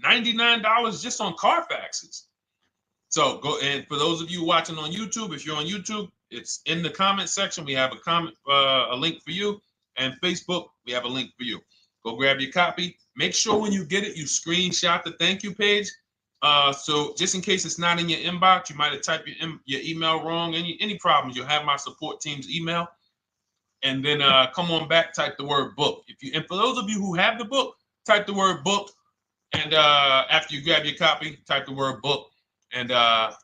$99 just on Carfaxes. So go, and for those of you watching on YouTube, if you're on YouTube, it's in the comment section. We have a link for you, and Facebook, we have a link for you. Go grab your copy. Make sure when you get it, you screenshot the thank you page. So just in case it's not in your inbox, you might have typed your email wrong. Any problems, you'll have my support team's email. And then come on back, type the word book. And for those of you who have the book, type the word book. And after you grab your copy, type the word book. And I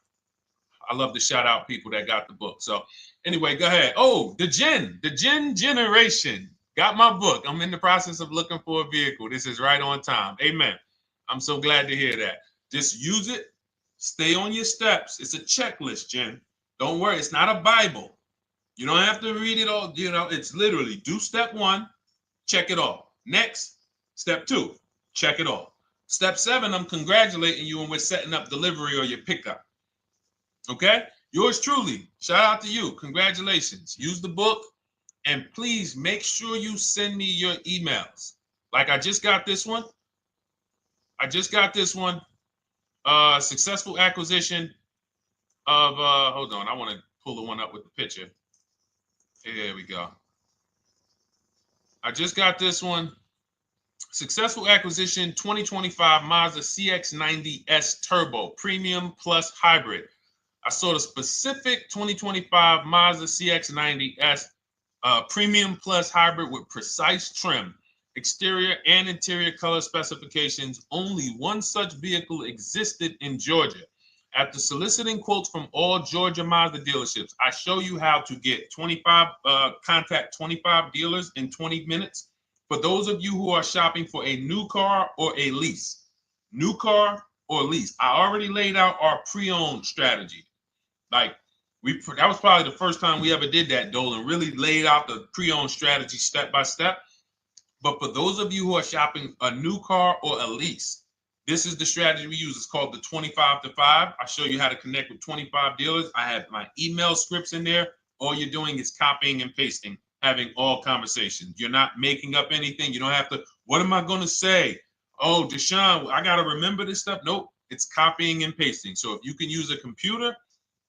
love to shout out people that got the book. So anyway, go ahead. Oh, the Gen Generation got my book. I'm in the process of looking for a vehicle. This is right on time. Amen. I'm so glad to hear that. Just use it. Stay on your steps. It's a checklist, Jen. Don't worry. It's not a Bible. You don't have to read it all. You know, it's literally do step 1, check it off. Next, step 2, check it off. Step 7, I'm congratulating you and we're setting up delivery or your pickup. Okay? Yours truly. Shout out to you. Congratulations. Use the book, and please make sure you send me your emails. Like I just got this one. Successful acquisition of, hold on. I want to pull the one up with the picture. There we go. I just got this one. Successful acquisition 2025 Mazda CX-90S Turbo Premium Plus Hybrid. I saw the specific 2025 Mazda CX-90S Premium Plus Hybrid with precise trim, exterior and interior color specifications. Only one such vehicle existed in Georgia. After soliciting quotes from all Georgia Mazda dealerships, I show you how to get contact 25 dealers in 20 minutes. For those of you who are shopping for a new car or a lease, new car or lease, I already laid out our pre-owned strategy. Like that was probably the first time we ever did that, Dolan, really laid out the pre-owned strategy step by step. But for those of you who are shopping a new car or a lease, this is the strategy we use. It's called the 25 to 5. I show you how to connect with 25 dealers. I have my email scripts in there. All you're doing is copying and pasting, having all conversations. You're not making up anything. You don't have to, what am I going to say? Oh, Deshone, I got to remember this stuff. Nope, it's copying and pasting. So if you can use a computer,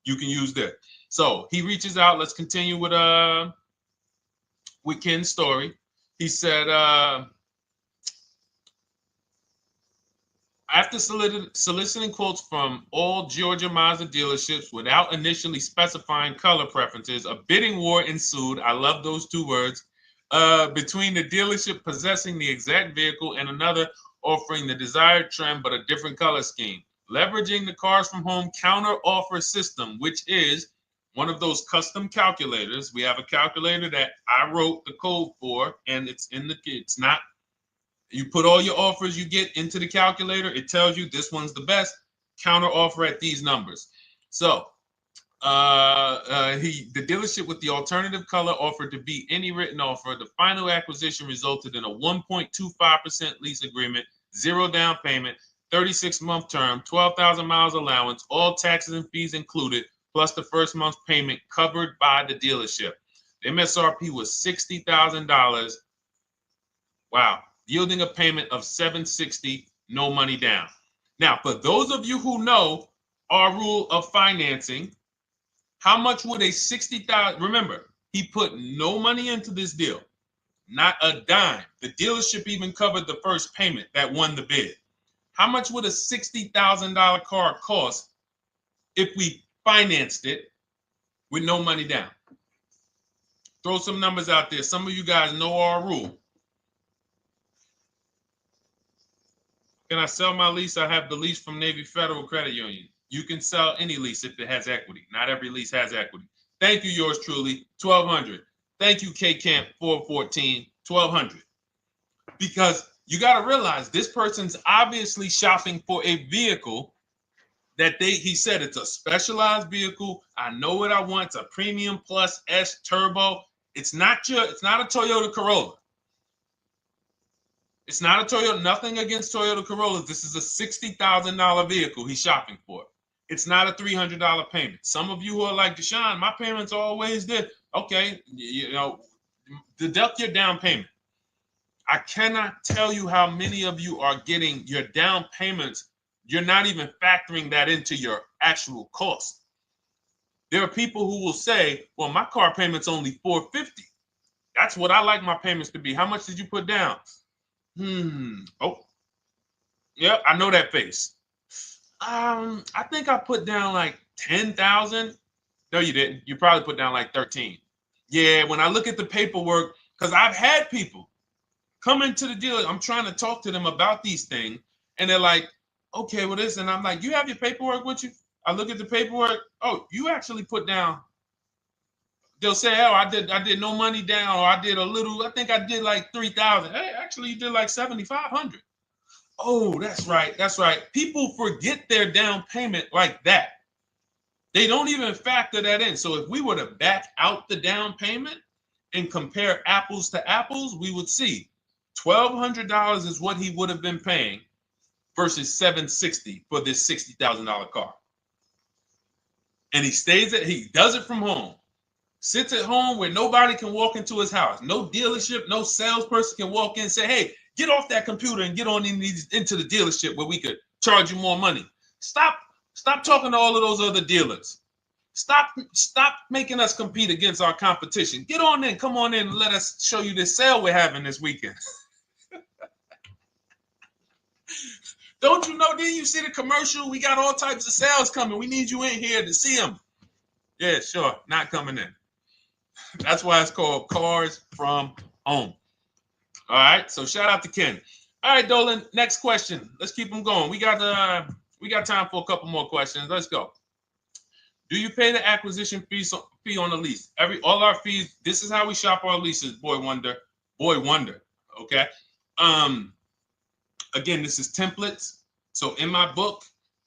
you can use that. So he reaches out. Let's continue with Ken's story. He said, after soliciting quotes from all Georgia Mazda dealerships without initially specifying color preferences, a bidding war ensued. I love those two words. Between the dealership possessing the exact vehicle and another offering the desired trim but a different color scheme. Leveraging the Cars from Home counter offer system, which is one of those custom calculators. We have a calculator that I wrote the code for, and it's not. You put all your offers you get into the calculator. It tells you this one's the best. Counter offer at these numbers. So the dealership with the alternative color offered to beat any written offer. The final acquisition resulted in a 1.25% lease agreement, 0 down payment, 36-month term, 12,000 miles allowance, all taxes and fees included, plus the first month's payment covered by the dealership. The MSRP was $60,000. Wow. Yielding a payment of $760, no money down. Now, for those of you who know our rule of financing, how much would a $60,000? Remember, he put no money into this deal, not a dime. The dealership even covered the first payment that won the bid. How much would a $60,000 car cost if we financed it with no money down? Throw some numbers out there. Some of you guys know our rule. Can I sell my lease? I have the lease from Navy Federal Credit Union. You can sell any lease if it has equity. Not every lease has equity. Thank you, yours truly, 1200. Thank you, K Camp 414, 1200. Because you got to realize this person's obviously shopping for a vehicle that he said it's a specialized vehicle. I know what I want. It's a premium plus S turbo. It's not a Toyota Corolla. It's not a Toyota, nothing against Toyota Corollas. This is a $60,000 vehicle he's shopping for. It's not a $300 payment. Some of you who are like, Deshone, my payments are always there. Okay, deduct your down payment. I cannot tell you how many of you are getting your down payments. You're not even factoring that into your actual cost. There are people who will say, well, my car payment's only $450. That's what I like my payments to be. How much did you put down? Oh, yep, I know that face. I think I put down like 10,000. No, you didn't. You probably put down like 13. Yeah, when I look at the paperwork, because I've had people come into the dealer. I'm trying to talk to them about these things, and they're like, okay, well, this, and I'm like, you have your paperwork with you? I look at the paperwork. Oh, you actually put down. They'll say, oh, I did no money down, or I did a little, I think I did like 3,000. Hey, actually you did like 7,500. Oh, that's right. People forget their down payment like that. They don't even factor that in. So if we were to back out the down payment and compare apples to apples, we would see $1,200 is what he would have been paying versus $760 for this $60,000 car. And he does it from home. Sits at home where nobody can walk into his house. No dealership, no salesperson can walk in and say, hey, get off that computer and get on into the dealership where we could charge you more money. Stop talking to all of those other dealers. Stop making us compete against our competition. Get on in, come on in and let us show you this sale we're having this weekend. Don't you know, didn't you see the commercial? We got all types of sales coming. We need you in here to see them. Yeah, sure, not coming in. That's why it's called Cars from Home. All right, so shout out to Ken. All right, Dolan, next question. Let's keep them going. We got time for a couple more questions. Let's go. Do you pay the acquisition fee on the lease? All our fees. This is how we shop our leases. Boy wonder. Okay. Again, this is templates. So in my book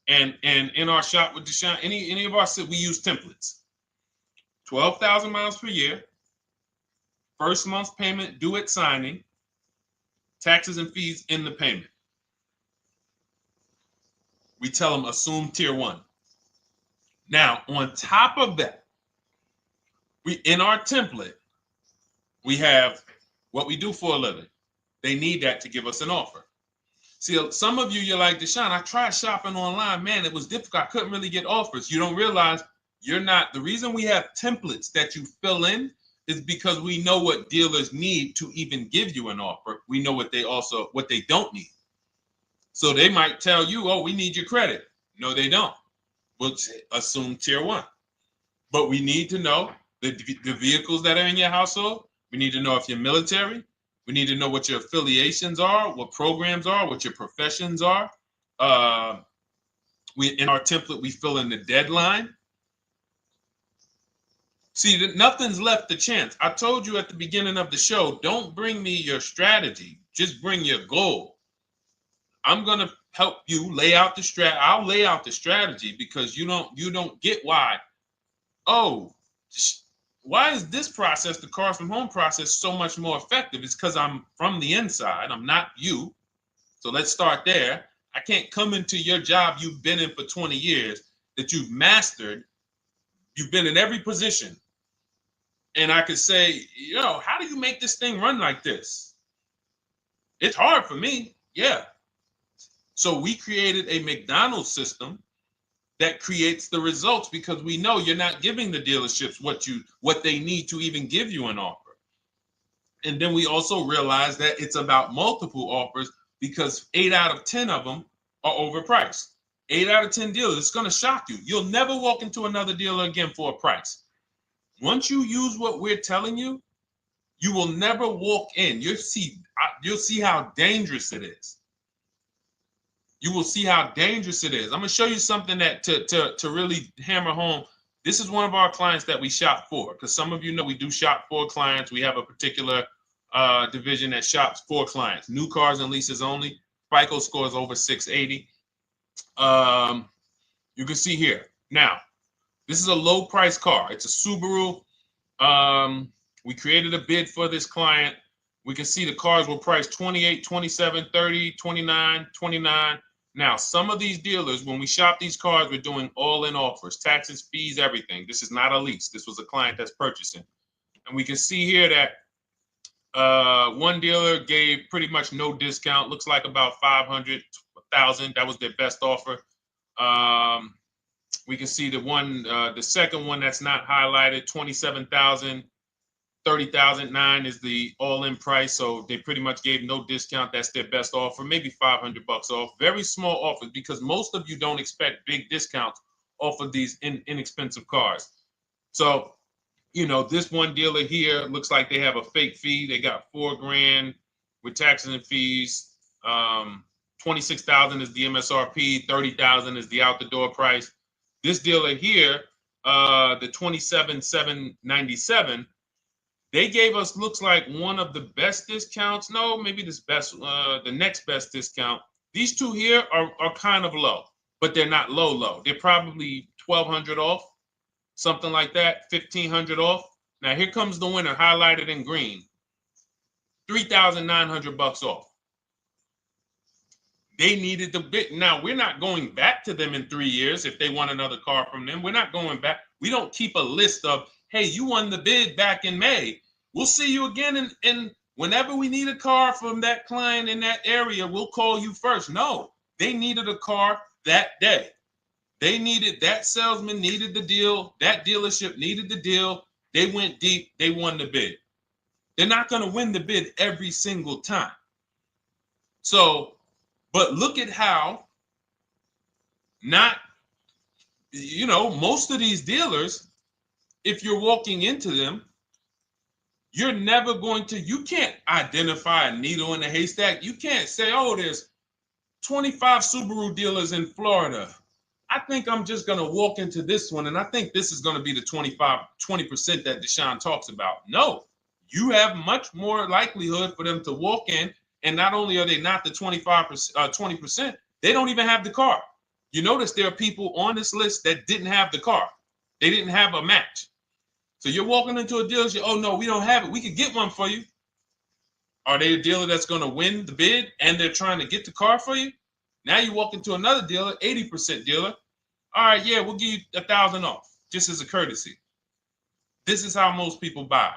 and in our shop with Deshone, any of our we use templates. 12,000 miles per year. First month's payment due at signing. Taxes and fees in the payment. We tell them assume tier 1. Now, on top of that, in our template, we have what we do for a living. They need that to give us an offer. See, some of you, you're like, Deshone, I tried shopping online. Man, it was difficult. I couldn't really get offers. You don't realize you're not. The reason we have templates that you fill in is because we know what dealers need to even give you an offer. We know what they don't need. So they might tell you, oh, we need your credit. No, they don't. We'll assume tier 1. But we need to know the vehicles that are in your household. We need to know if you're military. We need to know what your affiliations are, what programs are, what your professions are. In our template, we fill in the deadline. See, nothing's left to chance. I told you at the beginning of the show, don't bring me your strategy. Just bring your goal. I'm going to help you lay out the I'll lay out the strategy because you don't get why. Oh, why is this process, the Cars from Home process, so much more effective? It's because I'm from the inside. I'm not you. So let's start there. I can't come into your job you've been in for 20 years, that you've mastered. You've been in every position. And I could say, how do you make this thing run like this? It's hard for me. Yeah. So we created a McDonald's system that creates the results because we know you're not giving the dealerships what they need to even give you an offer. And then we also realize that it's about multiple offers because 8 out of 10 of them are overpriced. 8 out of 10 dealers, it's going to shock you. You'll never walk into another dealer again for a price. Once you use what we're telling you, you will never walk in. You'll see how dangerous it is. You will see how dangerous it is. I'm going to show you something that to really hammer home. This is one of our clients that we shop for, because some of you know we do shop for clients. We have a particular division that shops for clients. New cars and leases only. FICO score is over 680. You can see here. Now, this is a low price car. It's a Subaru. We created a bid for this client. We can see the cars were priced 28, 27, 30, 29, 29. Now, some of these dealers, when we shop these cars, we're doing all-in offers, taxes, fees, everything. This is not a lease. This was a client that's purchasing. And we can see here that one dealer gave pretty much no discount. Looks like about 500, 1,000. That was their best offer. We can see the second one that's not highlighted, 27,000. 30,009 is the all-in price, so they pretty much gave no discount. That's their best offer, maybe $500 off. Very small offers because most of you don't expect big discounts off of these inexpensive cars. So, this one dealer here looks like they have a fake fee. They got $4,000 with taxes and fees. 26,000 is the MSRP. 30,000 is the out the door price. This dealer here, the 27,797. They gave us, looks like, one of the best discounts. No, maybe the next best discount. These two here are kind of low, but they're not low. They're probably 1,200 off, something like that, 1,500 off. Now here comes the winner, highlighted in green, 3,900 off. They needed the bid. Now we're not going back to them in 3 years if they want another car from them. We're not going back. We don't keep a list of, hey, you won the bid back in May. We'll see you again. And whenever we need a car from that client in that area, we'll call you first. No, they needed a car that day. That salesman needed the deal. That dealership needed the deal. They went deep. They won the bid. They're not going to win the bid every single time. So, but look at how most of these dealers, if you're walking into them, you can't identify a needle in a haystack. You can't say, oh, there's 25 Subaru dealers in Florida. I think I'm just going to walk into this one, and I think this is going to be the 20% that Deshone talks about. No, you have much more likelihood for them to walk in, and not only are they not the 20%, they don't even have the car. You notice there are people on this list that didn't have the car. They didn't have a match. So you're walking into a dealership, oh, no, we don't have it. We could get one for you. Are they a dealer that's going to win the bid and they're trying to get the car for you? Now you walk into another dealer, 80% dealer. All right, yeah, we'll give you 1,000 off, just as a courtesy. This is how most people buy.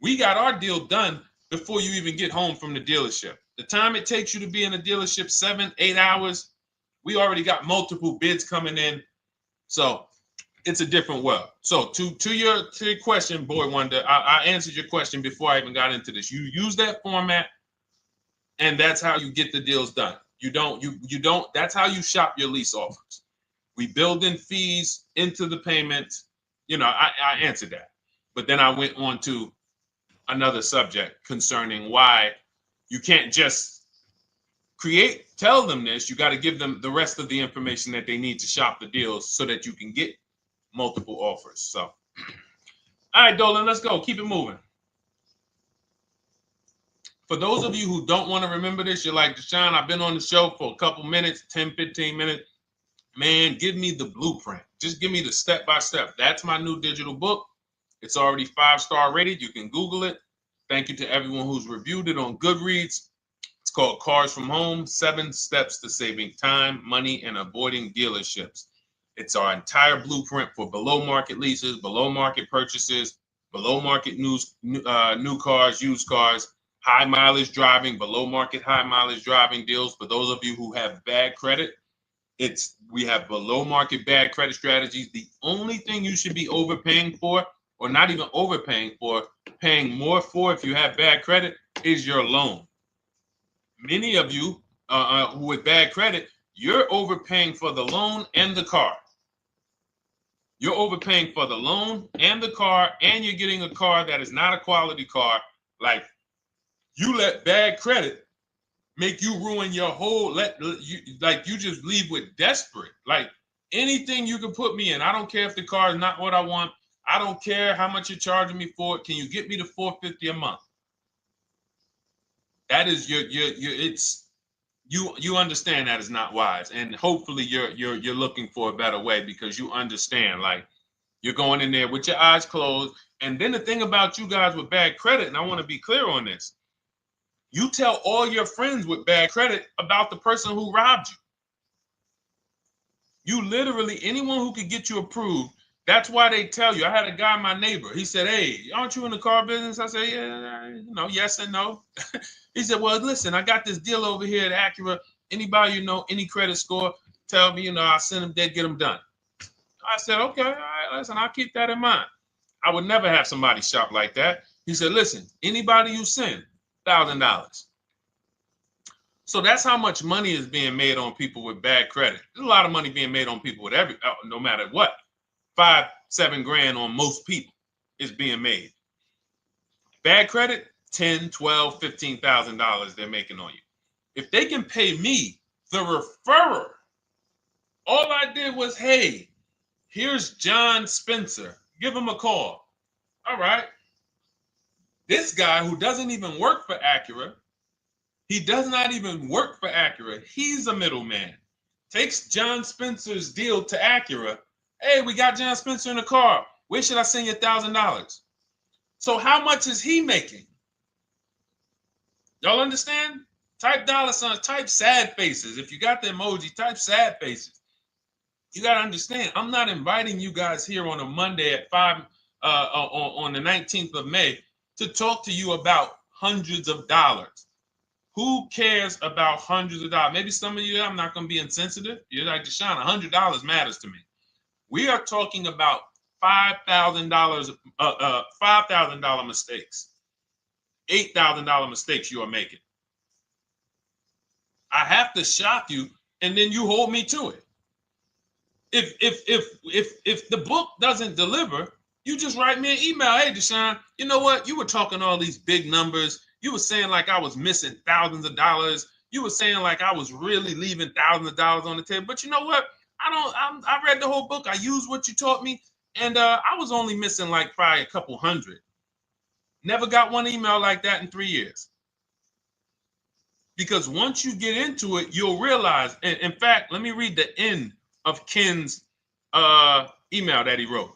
We got our deal done before you even get home from the dealership. The time it takes you to be in a dealership, 7-8 hours, we already got multiple bids coming in. So it's a different world. So to your question, Boy Wonder, I answered your question before I even got into this. You use that format, and that's how you get the deals done. You don't, that's how you shop your lease offers. We build in fees into the payments. You know, I answered that. But then I went on to another subject concerning why you can't just tell them this. You got to give them the rest of the information that they need to shop the deals so that you can get multiple offers. So, all right, Dolan, let's go. Keep it moving. For those of you who don't want to remember this, you're like, Deshone, I've been on the show for a couple minutes, 10, 15 minutes. Man, give me the blueprint. Just give me the step-by-step. That's my new digital book. It's already 5-star rated. You can Google it. Thank you to everyone who's reviewed it on Goodreads. It's called Cars from Home, 7 Steps to Saving Time, Money, and Avoiding Dealerships. It's our entire blueprint for below market leases, below market purchases, below market new cars, used cars, high mileage driving, below market high mileage driving deals. For those of you who have bad credit, we have below market bad credit strategies. The only thing you should be overpaying for, or not even overpaying for, paying more for if you have bad credit, is your loan. Many of you with bad credit, you're overpaying for the loan and the car. You're overpaying for the loan and the car, and you're getting a car that is not a quality car. Like, you let bad credit make you ruin your whole, you just leave with desperate. Like, anything you can put me in. I don't care if the car is not what I want. I don't care how much you're charging me for it. Can you get me to $450 a month? That is you understand that is not wise. And hopefully you're looking for a better way, because you understand, like, you're going in there with your eyes closed. And then the thing about you guys with bad credit, and I want to be clear on this, you tell all your friends with bad credit about the person who robbed you. You literally, anyone who could get you approved, that's why they tell you. I had a guy, my neighbor, he said, hey, aren't you in the car business? I said, yeah, yes and no. He said, well, listen, I got this deal over here at Acura. Anybody you know, any credit score, tell me, I'll send them there, get them done. I said, okay, all right, listen, I'll keep that in mind. I would never have somebody shop like that. He said, listen, anybody you send, $1,000. So that's how much money is being made on people with bad credit. There's a lot of money being made on people with no matter what. 5-7 grand on most people is being made. Bad credit, $10,000, $12,000, $15,000 they're making on you. If they can pay me, the referrer, all I did was, hey, here's John Spencer. Give him a call. All right. This guy who doesn't even work for Acura, he does not even work for Acura. He's a middleman. Takes John Spencer's deal to Acura. Hey, we got John Spencer in the car. Where should I send you $1,000? So how much is he making? Y'all understand? Type dollar signs, type sad faces. If you got the emoji, type sad faces. You got to understand, I'm not inviting you guys here on a Monday at 5 on the 19th of May to talk to you about hundreds of dollars. Who cares about hundreds of dollars? Maybe some of you, I'm not going to be insensitive. You're like, Deshone, $100 matters to me. We are talking about $5,000 mistakes, $8,000 mistakes you are making. I have to shock you, and then you hold me to it. If the book doesn't deliver, you just write me an email. Hey, Deshone, you know what? You were talking all these big numbers. You were saying like I was missing thousands of dollars. You were saying like I was really leaving thousands of dollars on the table. But you know what? I read the whole book. I used what you taught me. And I was only missing like probably a couple hundred. Never got one email like that in 3 years. Because once you get into it, you'll realize. And in fact, let me read the end of Ken's email that he wrote.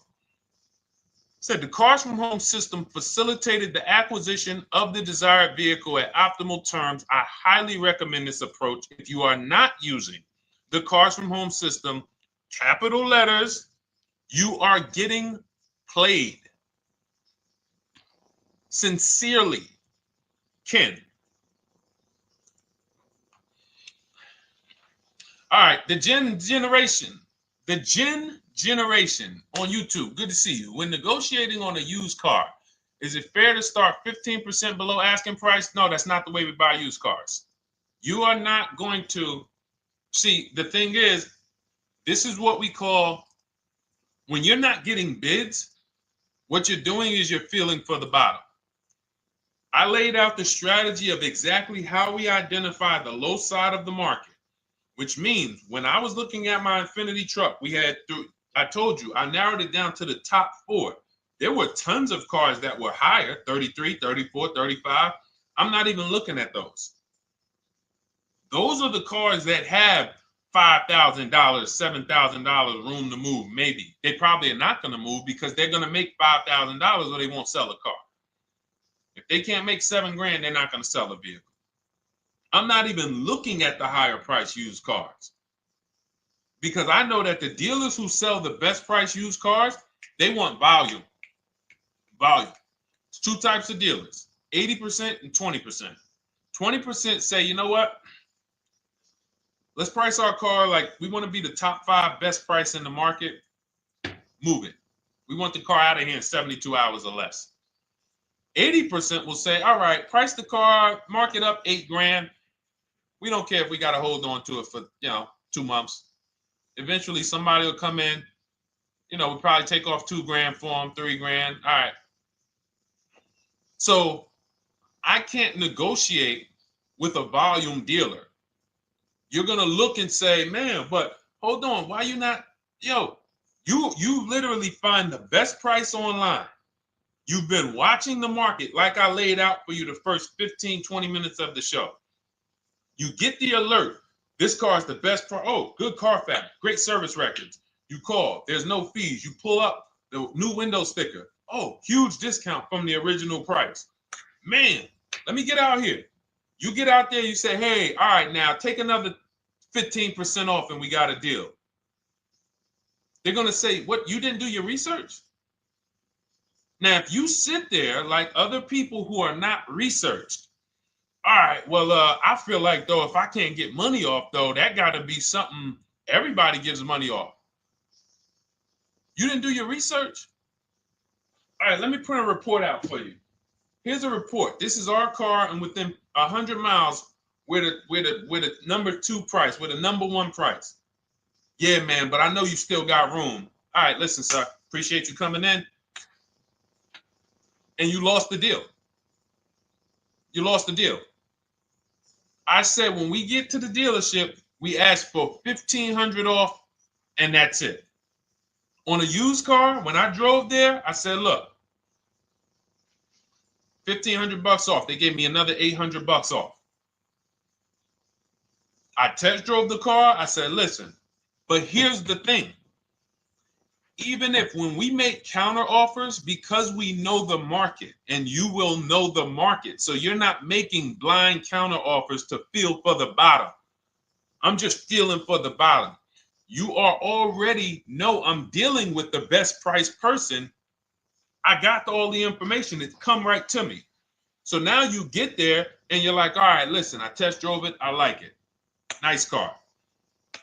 Said the Cars from Home system facilitated the acquisition of the desired vehicle at optimal terms. I highly recommend this approach. If you are not using the Cars from Home system, capital letters, you are getting played. Sincerely, Ken. All right, the Gen Generation on YouTube. Good to see you. When negotiating on a used car, is it fair to start 15% below asking price? No, that's not the way we buy used cars. You are not going to see. The thing is, this is what we call, when you're not getting bids, what you're doing is you're feeling for the bottom. I laid out the strategy of exactly how we identify the low side of the market, which means when I was looking at my Infinity truck, I told you, I narrowed it down to the top 4. There were tons of cars that were higher, 33, 34, 35. I'm not even looking at those. Those are the cars that have $5,000, $7,000 room to move. Maybe they probably are not going to move because they're going to make $5,000 or they won't sell a car. If they can't make $7,000, they're not going to sell a vehicle. I'm not even looking at the higher price used cars because I know that the dealers who sell the best price used cars, they want volume. Volume. It's 2 types of dealers, 80% and 20%. 20% say, you know what? Let's price our car like we want to be the top 5 best price in the market. Move it. We want the car out of here in 72 hours or less. 80% will say, all right, price the car, mark it up $8,000. We don't care if we got to hold on to it for 2 months. Eventually, somebody will come in. We'll probably take off $2,000 for them, $3,000. All right. So I can't negotiate with a volume dealer. You're gonna look and say, man, but hold on, why you not? You literally find the best price online. You've been watching the market like I laid out for you the first 15, 20 minutes of the show. You get the alert. This car is the best price. Oh, good Carfax, great service records. You call, there's no fees. You pull up the new window sticker. Oh, huge discount from the original price. Man, let me get out here. You get out there, you say, hey, all right, now take another 15% off and we got a deal. They're going to say, what, you didn't do your research? Now, if you sit there like other people who are not researched, all right, well, I feel like, though, if I can't get money off, though, that got to be something everybody gives money off. You didn't do your research? All right, let me print a report out for you. Here's a report. This is our car, and within 100 miles, we're the number 2 price, we're the number 1 price. Yeah, man, but I know you still got room. All right, listen, sir, appreciate you coming in. And you lost the deal. You lost the deal. I said when we get to the dealership, we ask for $1,500 off, and that's it. On a used car, when I drove there, I said, look, $1,500 off. They gave me another $800 off. I test drove the car. I said, listen, but here's the thing. Even if when we make counter offers, because we know the market, and you will know the market, so you're not making blind counter offers to feel for the bottom. I'm just feeling for the bottom. You are already know I'm dealing with the best price person. I got all the information. It's come right to me. So now you get there and you're like, all right, listen, I test drove it. I like it. Nice car.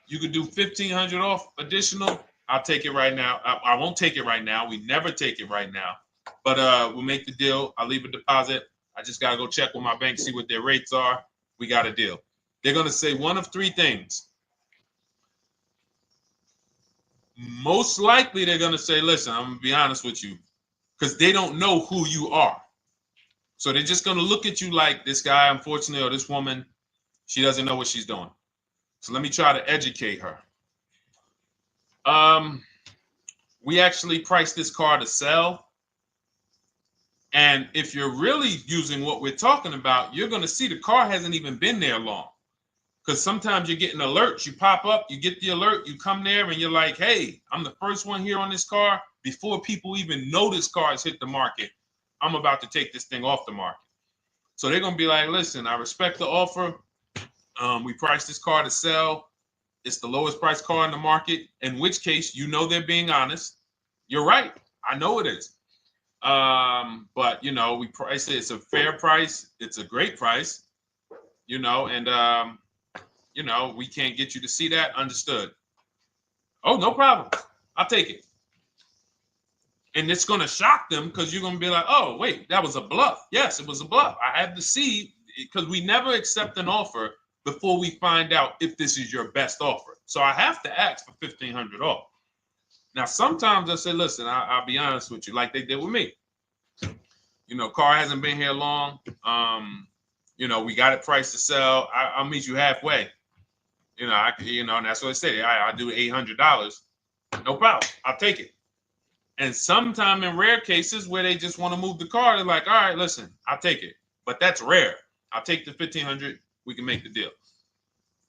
You could do $1,500 off additional. I'll take it right now. I won't take it right now. We never take it right now. But we'll make the deal. I'll leave a deposit. I just got to go check with my bank, see what their rates are. We got a deal. They're going to say one of 3 things. Most likely they're going to say, listen, I'm going to be honest with you, because they don't know who you are. So they're just going to look at you like this guy, unfortunately, or this woman, she doesn't know what she's doing. So let me try to educate her. We actually priced this car to sell. And if you're really using what we're talking about, you're going to see the car hasn't even been there long. Because sometimes you're getting alerts. You pop up, you get the alert, you come there, and you're like, hey, I'm the first one here on this car. Before people even know this car has hit the market, I'm about to take this thing off the market. So they're going to be like, listen, I respect the offer. We priced this car to sell. It's the lowest price car in the market, in which case, they're being honest. You're right. I know it is. But, we price it. It's a fair price. It's a great price, and, you know, we can't get you to see that. Understood. Oh, no problem. I'll take it. And it's going to shock them because you're going to be like, oh, wait, that was a bluff. Yes, it was a bluff. I had to see, because we never accept an offer before we find out if this is your best offer. So I have to ask for $1,500 off. Now, sometimes I say, listen, I'll be honest with you, like they did with me. You know, car hasn't been here long. You know, we got it priced to sell. I'll meet you halfway. You know, and that's what I say. I'll do $800. No problem. I'll take it. And sometime in rare cases where they just want to move the car, they're like, all right, listen, I'll take it. But that's rare. I'll take the $1,500. We can make the deal.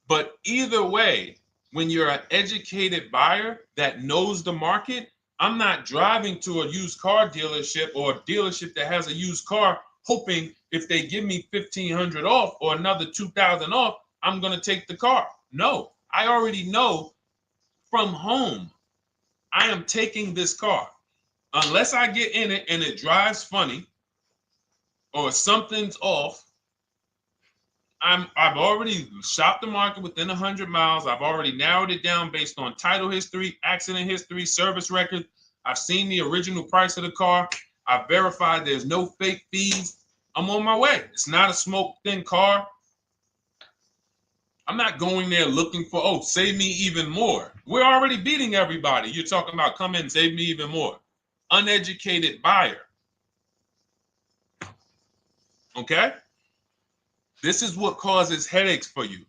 But either way, when you're an educated buyer that knows the market, I'm not driving to a used car dealership or a dealership that has a used car hoping if they give me $1,500 off or another $2,000 off, I'm going to take the car. No, I already know from home I am taking this car. Unless I get in it and it drives funny or something's off, I've already shopped the market within 100 miles. I've already narrowed it down based on title history, accident history, service record. I've seen the original price of the car. I've verified there's no fake fees. I'm on my way. It's not a smoke thin car. I'm not going there looking for, oh, save me even more. We're already beating everybody. You're talking about come in, save me even more. Uneducated buyer. Okay? This is what causes headaches for you.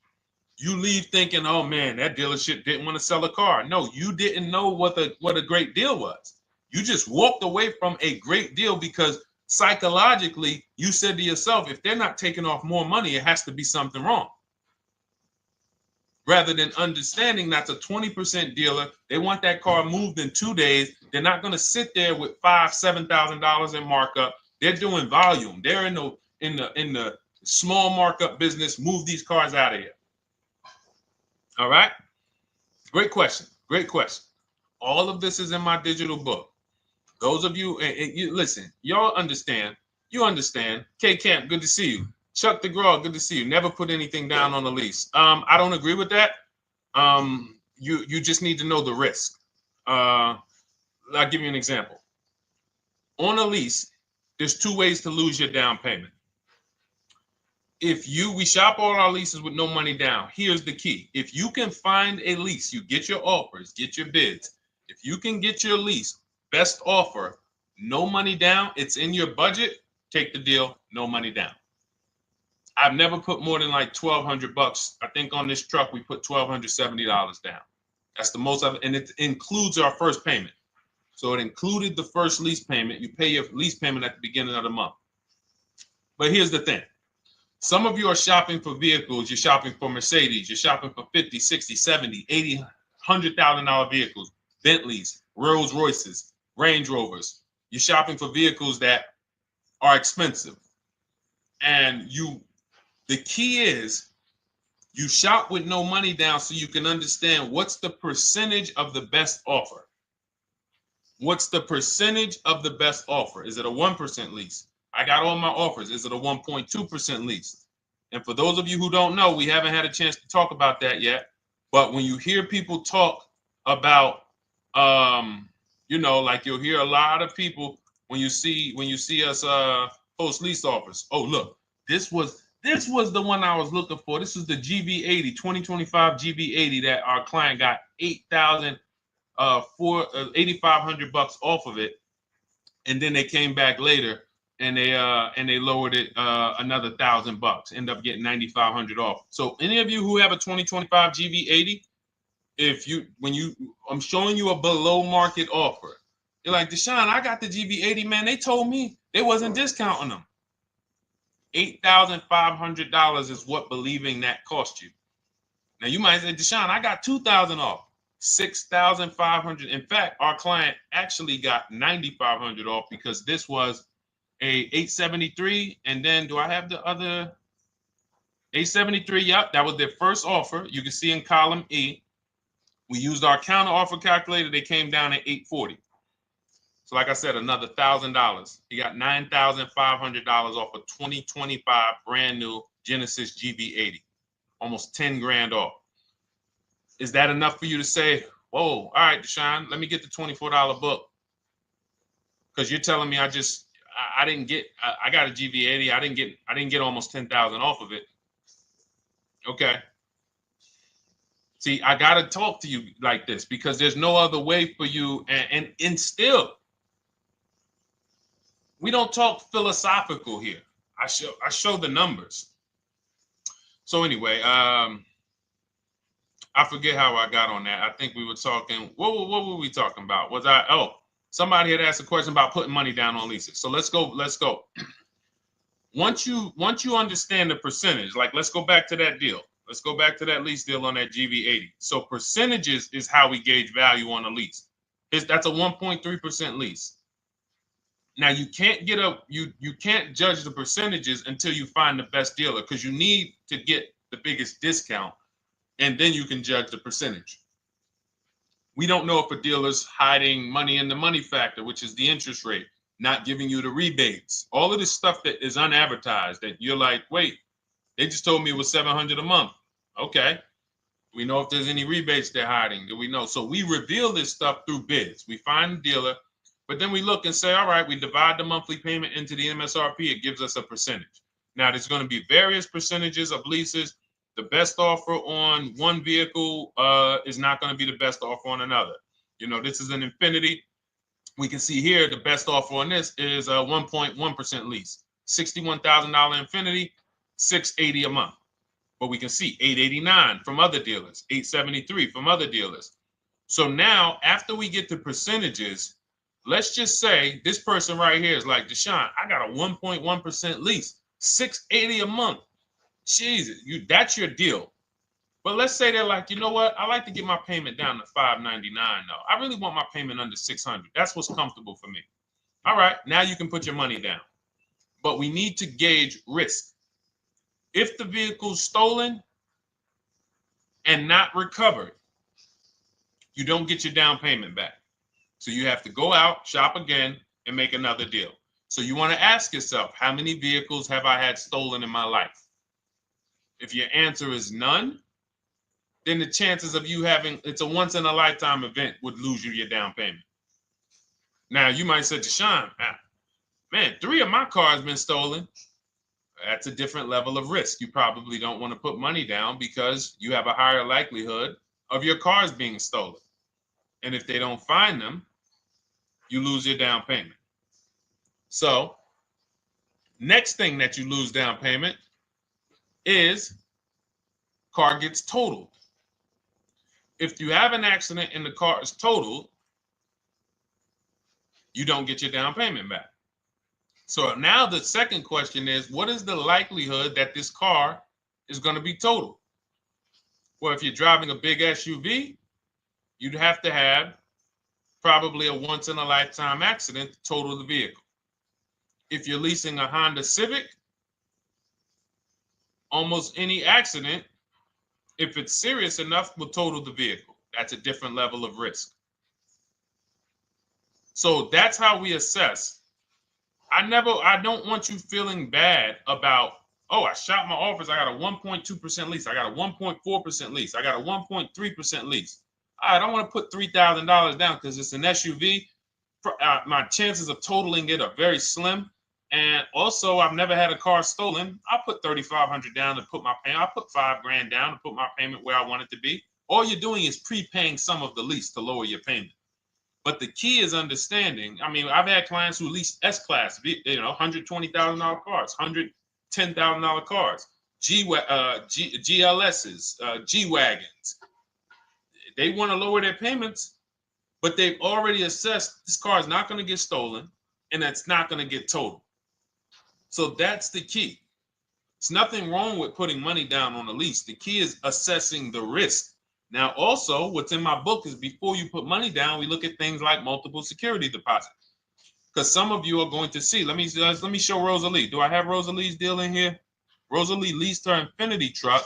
You leave thinking, oh man, that dealership didn't want to sell a car. No, you didn't know what a great deal was. You just walked away from a great deal because psychologically you said to yourself, if they're not taking off more money, it has to be something wrong. Rather than understanding that's a 20% dealer, they want that car moved in 2 days. They're not going to sit there with $5,000, $7,000 in markup. They're doing volume. They're in the small markup business. Move these cars out of here. All right. Great question. Great question. All of this is in my digital book. Those of you, and you listen, y'all understand. You understand. K Camp, good to see you. Chuck DeGraw, good to see you. Never put anything down on the lease. I don't agree with that. You just need to know the risk. I'll give you an example. On a lease, there's 2 ways to lose your down payment. We shop all our leases with no money down. Here's the key. If you can find a lease, you get your offers, get your bids. If you can get your lease, best offer, no money down, it's in your budget, take the deal, no money down. I've never put more than like $1,200. I think on this truck, we put $1,270 down. That's the most of it. And it includes our first payment. So it included the first lease payment. You pay your lease payment at the beginning of the month. But here's the thing. Some of you are shopping for vehicles. You're shopping for Mercedes. You're shopping for 50, 60, 70, 80, $100,000 vehicles, Bentleys, Rolls Royces, Range Rovers. You're shopping for vehicles that are expensive. And the key is you shop with no money down so you can understand what's the percentage of the best offer. What's the percentage of the best offer? Is it a 1% lease? I got all my offers. Is it a 1.2% lease? And for those of you who don't know, we haven't had a chance to talk about that yet. But when you hear people talk about, like you'll hear a lot of people when you see us post lease offers. Oh, look, this was the one I was looking for. This is the GV80, 2025 GV80 that our client got $8,500 off of it, and then they came back later and they lowered it another $1,000. End up getting $9,500 off. So any of you who have a 2025 GV80, I'm showing you a below market offer. You're like, Deshone, I got the GV80, man. They told me they wasn't discounting them. $8,500 is what believing that cost you. Now you might say, Deshone, I got $2,000 off. $6,500. In fact, our client actually got $9,500 off because this was a 873. And then do I have the other 873? Yep, that was their first offer. You can see in column E. We used our counter offer calculator. They came down at 840. So like I said, another $1,000. He got $9,500 off a 2025 brand new Genesis GV80. almost 10 grand off. Is that enough for you to say, whoa, all right, Deshone, let me get the $24 book? Because you're telling me I didn't get, I got a GV80. I didn't get almost 10,000 off of it. Okay. See, I got to talk to you like this because there's no other way for you. And still, we don't talk philosophical here. I show the numbers. So anyway, I forget how I got on that. I think we were talking, what were we talking about? Somebody had asked a question about putting money down on leases. So let's go. Once you understand the percentage, like let's go back to that deal. Let's go back to that lease deal on that GV80. So percentages is how we gauge value on a lease. That's a 1.3% lease. Now you can't you can't judge the percentages until you find the best dealer, because you need to get the biggest discount, and then you can judge the percentage. We don't know if a dealer's hiding money in the money factor, which is the interest rate, not giving you the rebates, all of this stuff that is unadvertised that you're like, wait, they just told me it was $700 a month. Okay. We know if there's any rebates they're hiding. Do we know? So we reveal this stuff through bids. We find the dealer, but then we look and say, all right, we divide the monthly payment into the MSRP. It gives us a percentage. Now, there's going to be various percentages of leases. The best offer on one vehicle is not going to be the best offer on another. You know, this is an Infinity. We can see here the best offer on this is a 1.1% lease. $61,000 Infinity, $680 a month. But we can see $889 from other dealers, $873 from other dealers. So now, after we get the percentages, let's just say this person right here is like, Deshone, I got a 1.1% lease, $680 a month. Jesus, that's your deal. But let's say they're like, you know what? I like to get my payment down to $599 though. I really want my payment under $600. That's what's comfortable for me. All right, now you can put your money down. But we need to gauge risk. If the vehicle's stolen and not recovered, you don't get your down payment back. So you have to go out, shop again, and make another deal. So you want to ask yourself, how many vehicles have I had stolen in my life? If your answer is none, then the chances of you having, it's a once in a lifetime event, would lose you your down payment. Now you might say, Deshone, man, 3 of my cars been stolen. That's a different level of risk. You probably don't want to put money down because you have a higher likelihood of your cars being stolen. And if they don't find them, you lose your down payment. So next thing that you lose down payment is car gets totaled. If you have an accident and the car is totaled, you don't get your down payment back. So now the second question is, what is the likelihood that this car is going to be totaled? Well, if you're driving a big SUV, you'd have to have probably a once in a lifetime accident to total the vehicle. If you're leasing a Honda Civic, almost any accident, if it's serious enough, will total the vehicle. That's a different level of risk. So that's how we assess. I don't want you feeling bad about, oh, I shot my office. I got a 1.2% lease. I got a 1.4% lease. I got a 1.3% lease. I don't want to put $3,000 down because it's an SUV. My chances of totaling it are very slim. And also, I've never had a car stolen. I put $3,500 down to put my payment. I put $5,000 down to put my payment where I want it to be. All you're doing is prepaying some of the lease to lower your payment. But the key is understanding. I mean, I've had clients who lease S-Class, $120,000 cars, $110,000 cars, GLSs, G-Wagons. They want to lower their payments, but they've already assessed this car is not going to get stolen and it's not going to get totaled. So that's the key. There's nothing wrong with putting money down on a lease. The key is assessing the risk. Now, also, what's in my book is before you put money down, we look at things like multiple security deposits. Because some of you are going to see, let me show Rosalie. Do I have Rosalie's deal in here? Rosalie leased her Infinity truck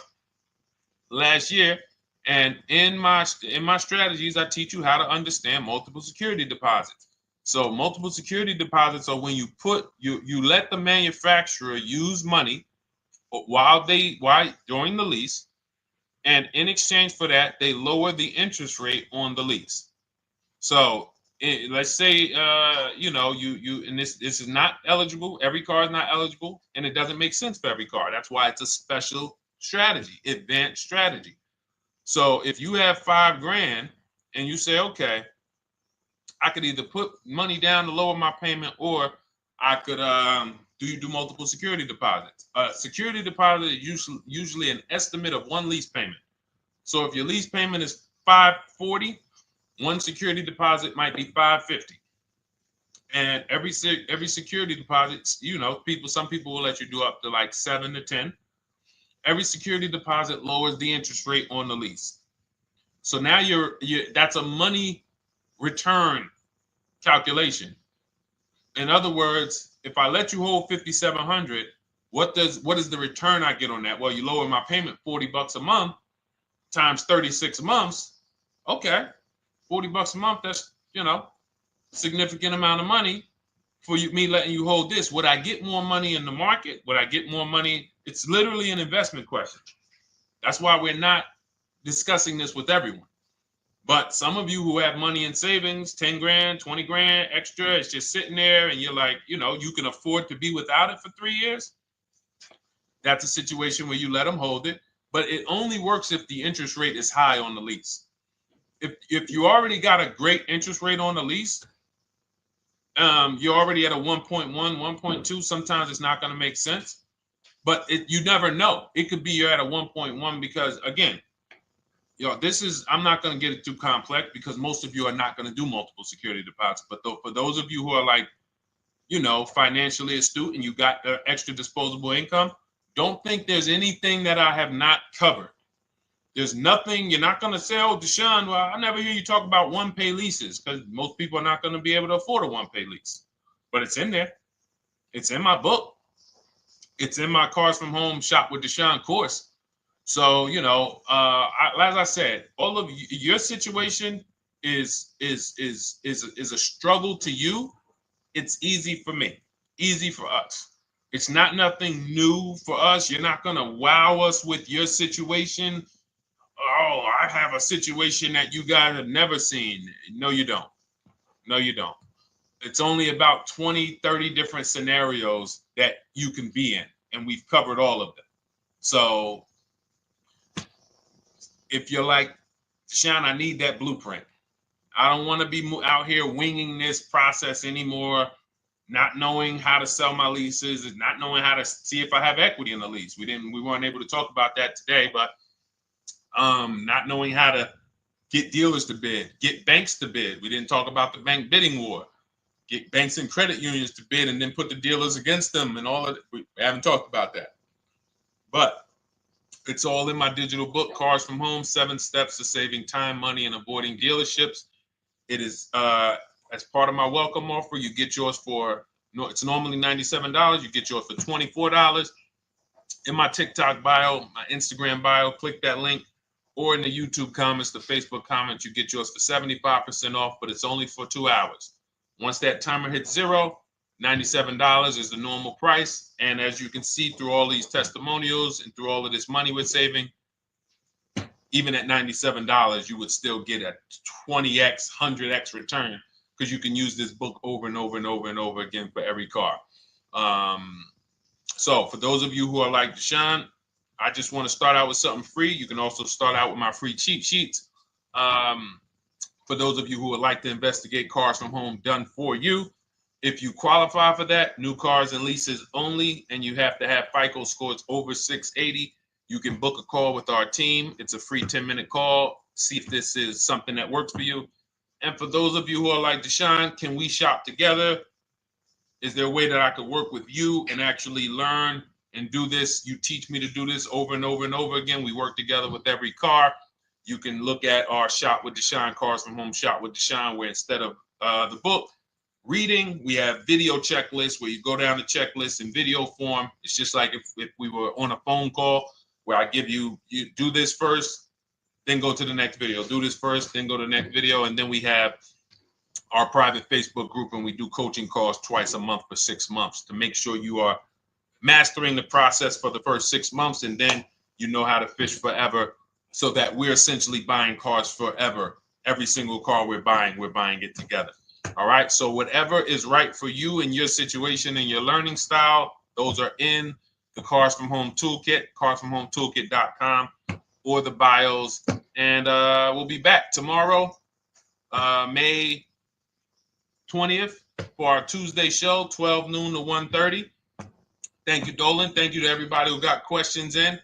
last year. And in my strategies, I teach you how to understand multiple security deposits. So multiple security deposits are when you let the manufacturer use money during the lease And in exchange for that, they lower the interest rate on the lease. So let's say, and this is not eligible. Every car is not eligible, and it doesn't make sense for every car. That's why it's a special strategy, advanced strategy. So if you have $5,000 and you say, okay, I could either put money down to lower my payment, or I could do multiple security deposits. Security deposit is usually an estimate of one lease payment. So if your lease payment is $540, one security deposit might be $550. And every security deposit, some people will let you do up to like 7 to 10. Every security deposit lowers the interest rate on the lease. So now that's a money return calculation. In other words, if I let you hold $5,700, what is the return I get on that? Well, you lower my payment $40 a month times 36 months. Okay, $40 a month. That's significant amount of money for me letting you hold this. Would I get more money in the market? Would I get more money? It's literally an investment question. That's why we're not discussing this with everyone. But some of you who have money in savings, 10 grand, 20 grand extra, it's just sitting there, and you're like, you can afford to be without it for 3 years. That's a situation where you let them hold it, but it only works if the interest rate is high on the lease. If you already got a great interest rate on the lease, you're already at a 1.1, 1.2. Sometimes it's not going to make sense, but you never know. It could be you're at a 1.1 because, again, I'm not going to get it too complex because most of you are not going to do multiple security deposits. But for those of you who are like, financially astute and you got extra disposable income, don't think there's anything that I have not covered. There's nothing. You're not going to say, oh, Deshone, well, I never hear you talk about one-pay leases, because most people are not going to be able to afford a one-pay lease. But it's in there. It's in my book. It's in my Cars from Home Shop with Deshone course. So, as I said, all of your situation is a struggle to you. It's easy for me, easy for us. It's nothing new for us. You're not going to wow us with your situation. Oh, I have a situation that you guys have never seen. No, you don't. No, you don't. It's only about 20, 30 different scenarios that you can be in, and we've covered all of them. So if you're like, Deshone, I need that blueprint. I don't want to be out here winging this process anymore, not knowing how to sell my leases and not knowing how to see if I have equity in the lease. We weren't able to talk about that today, but not knowing how to get dealers to bid, get banks to bid. We didn't talk about the bank bidding war. Get banks and credit unions to bid and then put the dealers against them and all of it. We haven't talked about that. But it's all in my digital book, Cars from Home, 7 Steps to Saving Time, Money, and Avoiding Dealerships. It is as part of my welcome offer. You get yours it's normally $97. You get yours for $24. In my TikTok bio, my Instagram bio, click that link, or in the YouTube comments, the Facebook comments, you get yours for 75% off, but it's only for 2 hours. Once that timer hits 0, $97 is the normal price. And as you can see through all these testimonials and through all of this money we're saving, even at $97, you would still get a 20x, 100x return, because you can use this book over and over and over and over again for every car. So for those of you who are like, Deshone, I just want to start out with something free. You can also start out with my free cheat sheets. For those of you who would like to investigate Cars from Home done for you, if you qualify for that, new cars and leases only, and you have to have FICO scores over 680, you can book a call with our team. It's a free 10-minute call. See if this is something that works for you. And for those of you who are like, Deshone, can we shop together? Is there a way that I could work with you and actually learn and do this? You teach me to do this over and over and over again. We work together with every car. You can look at our Shop with Deshone, Cars from Home Shop with Deshone, where instead of the book reading, we have video checklists where you go down the checklist in video form. It's just like if we were on a phone call, where I give you do this first, then go to the next video. Do this first, then go to the next video. And then we have our private Facebook group, and we do coaching calls twice a month for 6 months to make sure you are mastering the process for the first 6 months, and then you know how to fish forever so that we're essentially buying cars forever. Every single car we're buying it together. All right. So whatever is right for you and your situation and your learning style, those are in the Cars from Home Toolkit, carsfromhometoolkit.com, or the bios. And we'll be back tomorrow, May 20th, for our Tuesday show, 12 noon to 1:30. Thank you, Dolan. Thank you to everybody who got questions in.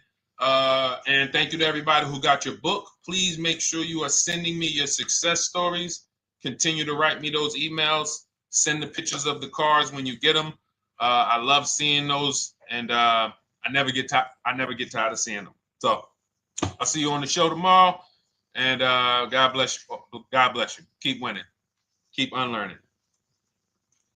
And thank you to everybody who got your book. Please make sure you are sending me your success stories. Continue to write me those emails. Send the pictures of the cars when you get them. I love seeing those, and I never get tired of seeing them. So I'll see you on the show tomorrow. And God bless you. God bless you. Keep winning. Keep unlearning.